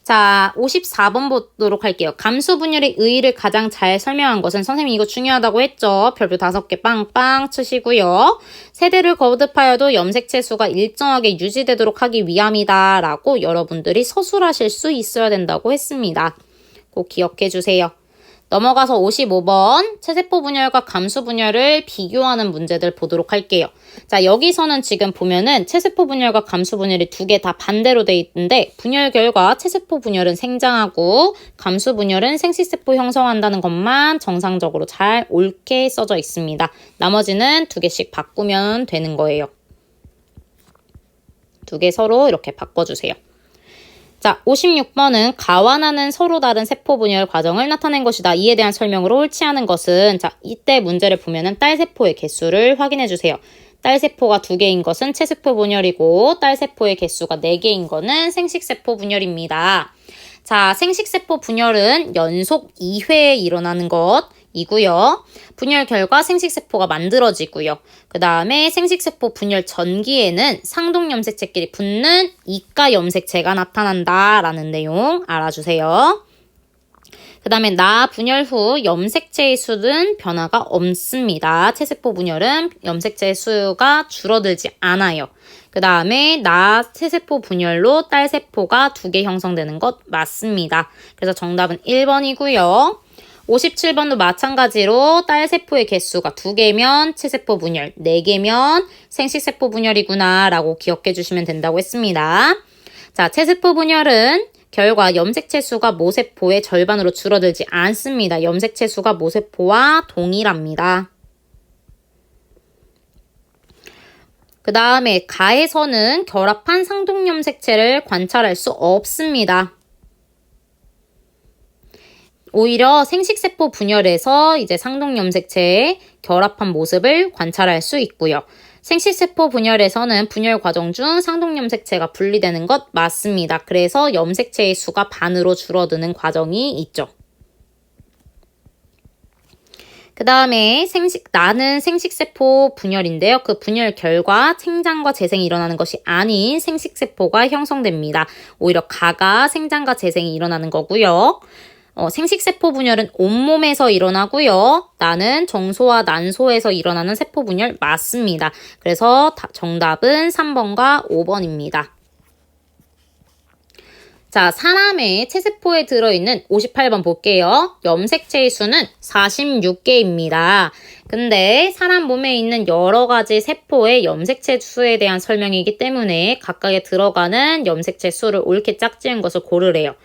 자, 54번 보도록 할게요. 감수 분열의 의의를 가장 잘 설명한 것은 선생님이 이거 중요하다고 했죠. 별표 5개 빵빵 치시고요. 세대를 거듭하여도 염색체 수가 일정하게 유지되도록 하기 위함이다 라고 여러분들이 서술하실 수 있어야 된다고 했습니다. 꼭 기억해 주세요. 넘어가서 55번 체세포 분열과 감수 분열을 비교하는 문제들 보도록 할게요. 자, 여기서는 지금 보면은 체세포 분열과 감수 분열이 2개 다 반대로 돼 있는데 분열 결과 체세포 분열은 생장하고 감수 분열은 생식세포 형성한다는 것만 정상적으로 잘 옳게 써져 있습니다. 나머지는 2개씩 바꾸면 되는 거예요. 2개 서로 이렇게 바꿔주세요. 자, 56번은 가와 나는 서로 다른 세포 분열 과정을 나타낸 것이다. 이에 대한 설명으로 옳지 않은 것은 자, 이때 문제를 보면은 딸세포의 개수를 확인해 주세요. 딸세포가 2개인 것은 체세포 분열이고 딸세포의 개수가 4개인 거는 생식세포 분열입니다. 자, 생식세포 분열은 연속 2회에 일어나는 것이고요. 분열 결과 생식세포가 만들어지고요. 그 다음에 생식세포 분열 전기에는 상동염색체끼리 붙는 이가 염색체가 나타난다라는 내용 알아주세요. 그 다음에 나 분열 후 염색체의 수는 변화가 없습니다. 체세포 분열은 염색체의 수가 줄어들지 않아요. 그 다음에 나 체세포 분열로 딸세포가 2개 형성되는 것 맞습니다. 그래서 정답은 1번이고요. 57번도 마찬가지로 딸세포의 개수가 2개면 체세포 분열, 4개면 생식세포 분열이구나 라고 기억해 주시면 된다고 했습니다. 자, 체세포 분열은 결과 염색체 수가 모세포의 절반으로 줄어들지 않습니다. 염색체 수가 모세포와 동일합니다. 그 다음에 가에서는 결합한 상동염색체를 관찰할 수 없습니다. 오히려 생식세포 분열에서 이제 상동염색체의 결합한 모습을 관찰할 수 있고요. 생식세포 분열에서는 분열 과정 중 상동염색체가 분리되는 것 맞습니다. 그래서 염색체의 수가 반으로 줄어드는 과정이 있죠. 그 다음에 나는 생식세포 분열인데요. 그 분열 결과 생장과 재생이 일어나는 것이 아닌 생식세포가 형성됩니다. 오히려 가가 생장과 재생이 일어나는 거고요. 생식세포 분열은 온몸에서 일어나고요. 나는 정소와 난소에서 일어나는 세포 분열 맞습니다. 그래서 정답은 3번과 5번입니다. 자, 사람의 체세포에 들어있는 58번 볼게요. 염색체의 수는 46개입니다. 근데 사람 몸에 있는 여러 가지 세포의 염색체 수에 대한 설명이기 때문에 각각에 들어가는 염색체 수를 옳게 짝지은 것을 고르래요.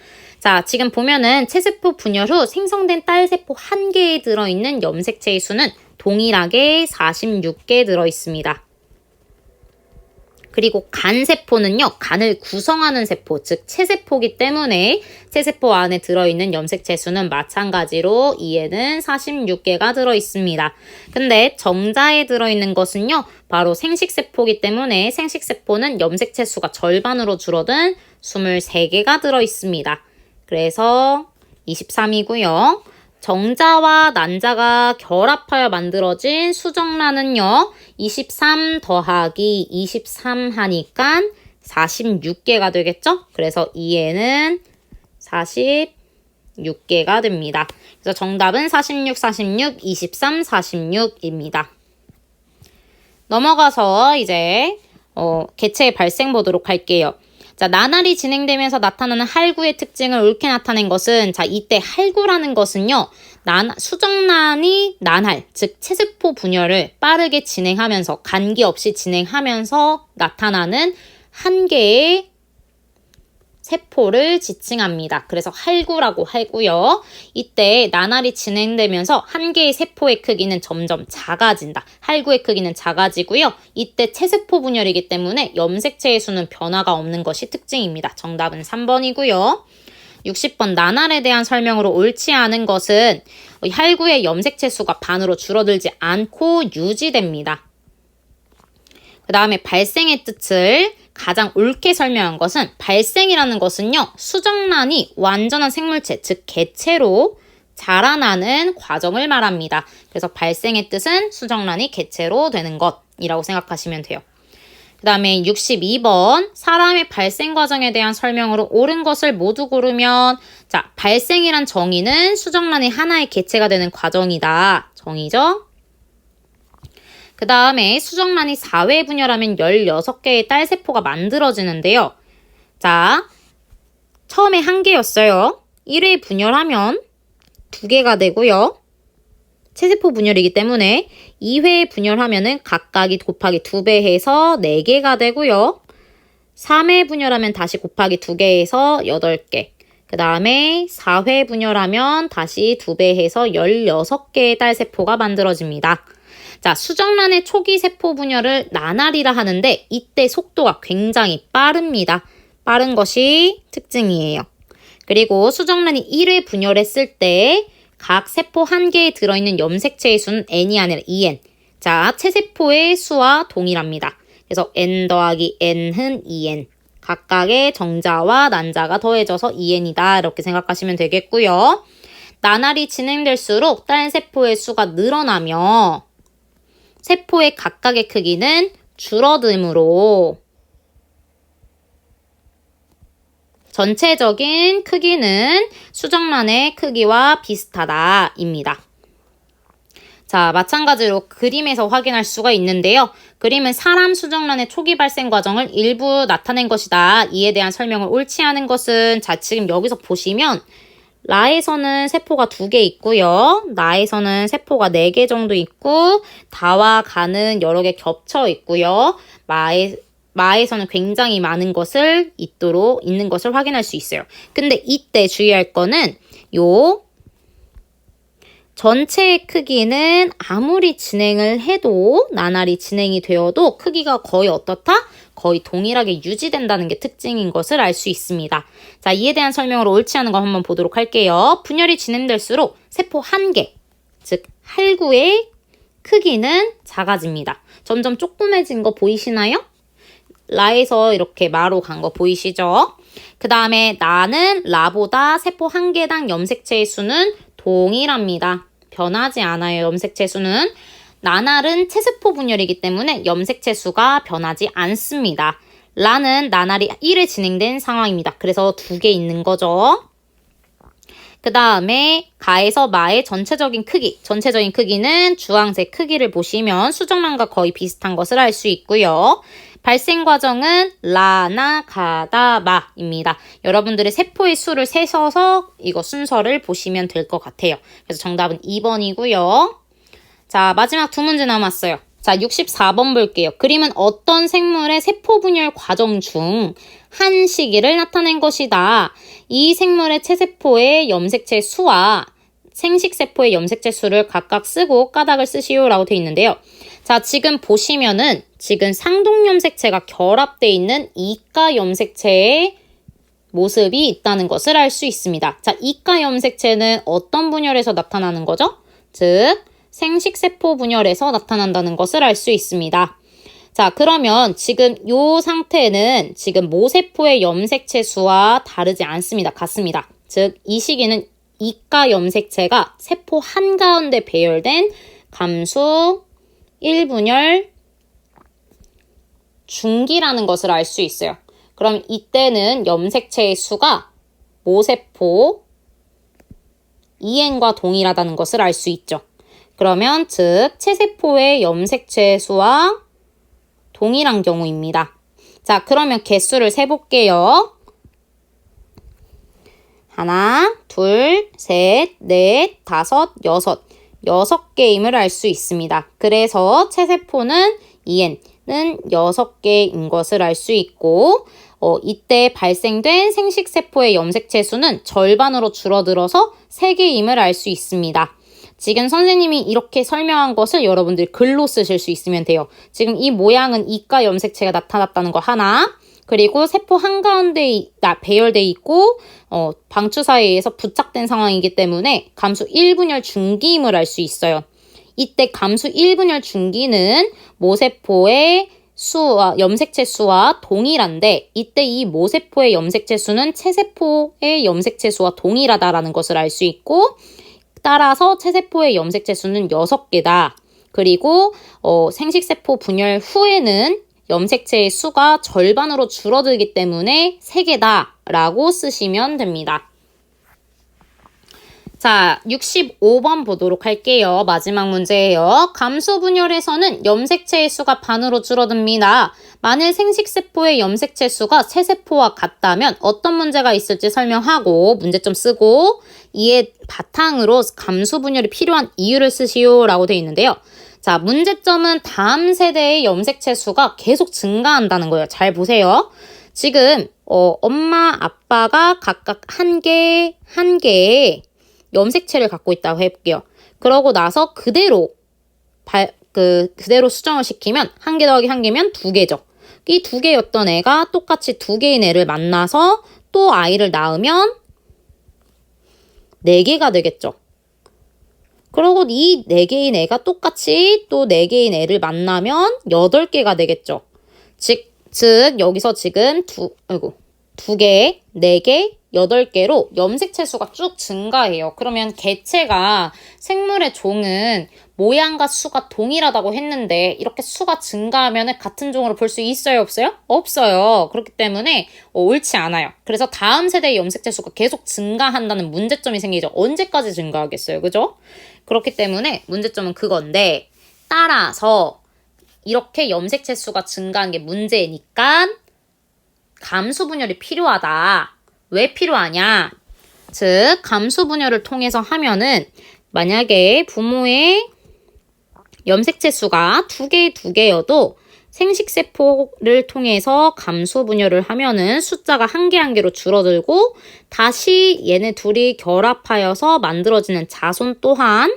자, 지금 보면은 체세포 분열 후 생성된 딸세포 1개에 들어있는 염색체의 수는 동일하게 46개 들어있습니다. 그리고 간세포는요, 간을 구성하는 세포, 즉 체세포이기 때문에 체세포 안에 들어있는 염색체 수는 마찬가지로 이에는 46개가 들어있습니다. 근데 정자에 들어있는 것은요, 바로 생식세포이기 때문에 생식세포는 염색체 수가 절반으로 줄어든 23개가 들어있습니다. 그래서 23이고요. 정자와 난자가 결합하여 만들어진 수정란은요. 23 더하기 23 하니까 46개가 되겠죠? 그래서 이에는 46개가 됩니다. 그래서 정답은 46, 46, 23, 46입니다. 넘어가서 이제 개체의 발생 보도록 할게요. 자, 나날이 진행되면서 나타나는 할구의 특징을 옳게 나타낸 것은, 자, 이때 할구라는 것은요, 수정란이 난할, 즉 체세포 분열을 빠르게 진행하면서, 간기 없이 진행하면서 나타나는 한 개의 세포를 지칭합니다. 그래서 할구라고 하고요. 이때 나날이 진행되면서 한 개의 세포의 크기는 점점 작아진다. 할구의 크기는 작아지고요. 이때 체세포 분열이기 때문에 염색체의 수는 변화가 없는 것이 특징입니다. 정답은 3번이고요. 60번 나날에 대한 설명으로 옳지 않은 것은 할구의 염색체 수가 반으로 줄어들지 않고 유지됩니다. 그 다음에 발생의 뜻을 가장 옳게 설명한 것은, 발생이라는 것은요, 수정란이 완전한 생물체, 즉 개체로 자라나는 과정을 말합니다. 그래서 발생의 뜻은 수정란이 개체로 되는 것이라고 생각하시면 돼요. 그 다음에 62번 사람의 발생 과정에 대한 설명으로 옳은 것을 모두 고르면, 자, 발생이란 정의는 수정란이 하나의 개체가 되는 과정이다. 정의죠? 그 다음에 수정란이 4회 분열하면 16개의 딸세포가 만들어지는데요. 자, 처음에 1개였어요. 1회 분열하면 2개가 되고요. 체세포 분열이기 때문에 2회 분열하면은 각각이 곱하기 2배 해서 4개가 되고요. 3회 분열하면 다시 곱하기 2개 해서 8개. 그 다음에 4회 분열하면 다시 2배 해서 16개의 딸세포가 만들어집니다. 자, 수정란의 초기 세포 분열을 나날이라 하는데 이때 속도가 굉장히 빠릅니다. 빠른 것이 특징이에요. 그리고 수정란이 1회 분열했을 때 각 세포 한 개에 들어있는 염색체의 수는 n이 아니라 2n. 자, 체세포의 수와 동일합니다. 그래서 n 더하기 n은 2n. 각각의 정자와 난자가 더해져서 2n이다. 이렇게 생각하시면 되겠고요. 나날이 진행될수록 딸세포의 수가 늘어나며 세포의 각각의 크기는 줄어들므로 전체적인 크기는 수정란의 크기와 비슷하다 입니다. 자, 마찬가지로 그림에서 확인할 수가 있는데요. 그림은 사람 수정란의 초기 발생 과정을 일부 나타낸 것이다. 이에 대한 설명을 옳지 않은 것은, 자, 지금 여기서 보시면 라에서는 세포가 2개 있고요. 나에서는 세포가 4개 정도 있고, 다와 가는 여러 개 겹쳐 있고요. 마에서는 굉장히 많은 것을 있는 것을 확인할 수 있어요. 근데 이때 주의할 거는 요 전체의 크기는 아무리 진행을 해도, 나날이 진행이 되어도 크기가 거의 어떻다? 거의 동일하게 유지된다는 게 특징인 것을 알 수 있습니다. 자, 이에 대한 설명으로 옳지 않은 거 한번 보도록 할게요. 분열이 진행될수록 세포 한 개, 즉 할구의 크기는 작아집니다. 점점 조그매진 거 보이시나요? 라에서 이렇게 마로 간 거 보이시죠? 그 다음에 나는 라보다 세포 한 개당 염색체의 수는 동일합니다. 변하지 않아요. 염색체 수는. 나날은 체세포 분열이기 때문에 염색체 수가 변하지 않습니다. 라는 나날이 1회 진행된 상황입니다. 그래서 2개 있는 거죠. 그 다음에 가에서 마의 전체적인 크기는 주황색 크기를 보시면 수정란과 거의 비슷한 것을 알 수 있고요. 발생 과정은 라나 가다 마입니다. 여러분들의 세포의 수를 세셔서 이거 순서를 보시면 될 것 같아요. 그래서 정답은 2번이고요. 자, 마지막 2문제 남았어요. 자, 64번 볼게요. 그림은 어떤 생물의 세포 분열 과정 중 한 시기를 나타낸 것이다. 이 생물의 체세포의 염색체 수와 생식세포의 염색체 수를 각각 쓰고 까닭을 쓰시오 라고 되어 있는데요. 자, 지금 보시면은 지금 상동염색체가 결합되어 있는 이가염색체의 모습이 있다는 것을 알 수 있습니다. 자, 이가염색체는 어떤 분열에서 나타나는 거죠? 즉, 생식세포 분열에서 나타난다는 것을 알 수 있습니다. 자, 그러면 지금 이 상태는 지금 모세포의 염색체 수와 다르지 않습니다. 같습니다. 즉, 이 시기는 이가염색체가 세포 한가운데 배열된 감수 1분열 중기라는 것을 알 수 있어요. 그럼 이때는 염색체의 수가 모세포 2n과 동일하다는 것을 알 수 있죠. 그러면 즉 체세포의 염색체 수와 동일한 경우입니다. 자, 그러면 개수를 세볼게요. 하나, 둘, 셋, 넷, 다섯, 여섯. 6개임을 알 수 있습니다. 그래서 체세포는 2n은 6개인 것을 알 수 있고 이때 발생된 생식세포의 염색체 수는 절반으로 줄어들어서 3개임을 알 수 있습니다. 지금 선생님이 이렇게 설명한 것을 여러분들이 글로 쓰실 수 있으면 돼요. 지금 이 모양은 이가 염색체가 나타났다는 거 하나, 그리고 세포 한가운데 배열돼 있고 방추 사이에서 부착된 상황이기 때문에 감수 1분열 중기임을 알 수 있어요. 이때 감수 1분열 중기는 모세포의 수와 염색체 수와 동일한데 이때 이 모세포의 염색체 수는 체세포의 염색체 수와 동일하다라는 것을 알 수 있고 따라서 체세포의 염색체 수는 6개다. 그리고 생식세포 분열 후에는 염색체의 수가 절반으로 줄어들기 때문에 3개다 라고 쓰시면 됩니다. 자, 65번 보도록 할게요. 마지막 문제예요. 감수 분열에서는 염색체의 수가 반으로 줄어듭니다. 만일 생식세포의 염색체 수가 체세포와 같다면 어떤 문제가 있을지 설명하고 문제점 쓰고 이에 바탕으로 감수 분열이 필요한 이유를 쓰시오 라고 되어 있는데요. 자, 문제점은 다음 세대의 염색체 수가 계속 증가한다는 거예요. 잘 보세요. 지금 엄마, 아빠가 각각 한 개의 염색체를 갖고 있다고 해볼게요. 그러고 나서 그대로 수정을 시키면 1개 더하기 1개면 2개죠. 이 2개였던 애가 똑같이 2개인 애를 만나서 또 아이를 낳으면 4개가 되겠죠. 그리고 이 4개인 애가 똑같이 또 4개인 애를 만나면 8개가 되겠죠. 즉 여기서 지금 2개, 4개, 8개로 염색체 수가 쭉 증가해요. 그러면 개체가 생물의 종은 모양과 수가 동일하다고 했는데 이렇게 수가 증가하면 같은 종으로 볼 수 있어요? 없어요? 없어요. 그렇기 때문에 옳지 않아요. 그래서 다음 세대의 염색체 수가 계속 증가한다는 문제점이 생기죠. 언제까지 증가하겠어요? 그죠? 그렇기 때문에 문제점은 그건데 따라서 이렇게 염색체 수가 증가한 게 문제니까 감수 분열이 필요하다. 왜 필요하냐? 즉 감수 분열을 통해서 하면은 만약에 부모의 염색체 수가 2개여도 생식세포를 통해서 감수 분열을 하면은 숫자가 1개로 줄어들고 다시 얘네 둘이 결합하여서 만들어지는 자손 또한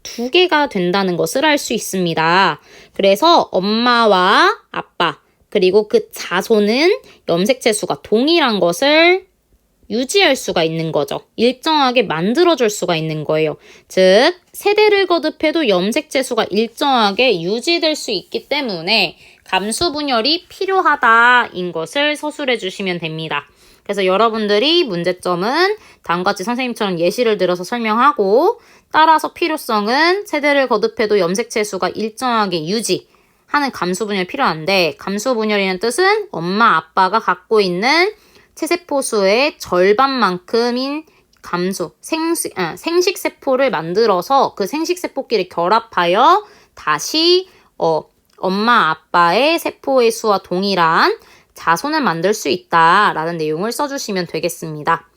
2개가 된다는 것을 알 수 있습니다. 그래서 엄마와 아빠 그리고 그 자손은 염색체 수가 동일한 것을 유지할 수가 있는 거죠. 일정하게 만들어줄 수가 있는 거예요. 즉 세대를 거듭해도 염색체 수가 일정하게 유지될 수 있기 때문에 감수 분열이 필요하다인 것을 서술해 주시면 됩니다. 그래서 여러분들이 문제점은 다음과 같이 선생님처럼 예시를 들어서 설명하고 따라서 필요성은 세대를 거듭해도 염색체 수가 일정하게 유지하는 감수 분열이 필요한데 감수 분열이라는 뜻은 엄마 아빠가 갖고 있는 체세포 수의 절반만큼인 감수, 생식세포를 만들어서 그 생식세포끼리 결합하여 다시 엄마 아빠의 세포의 수와 동일한 자손을 만들 수 있다라는 내용을 써주시면 되겠습니다.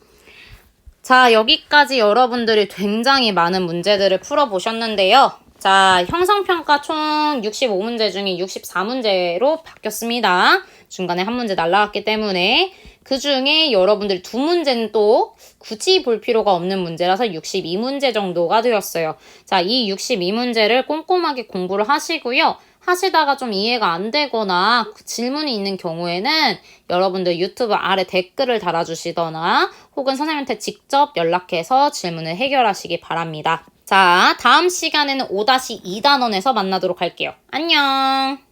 자, 여기까지 여러분들이 굉장히 많은 문제들을 풀어보셨는데요. 자, 형성평가 총 65문제 중에 64문제로 바뀌었습니다. 중간에 한 문제 날라갔기 때문에 그 중에 여러분들이 2문제는 또 굳이 볼 필요가 없는 문제라서 62문제 정도가 되었어요. 자, 이 62문제를 꼼꼼하게 공부를 하시고요. 하시다가 좀 이해가 안 되거나 질문이 있는 경우에는 여러분들 유튜브 아래 댓글을 달아주시거나 혹은 선생님한테 직접 연락해서 질문을 해결하시기 바랍니다. 자, 다음 시간에는 5-2단원에서 만나도록 할게요. 안녕!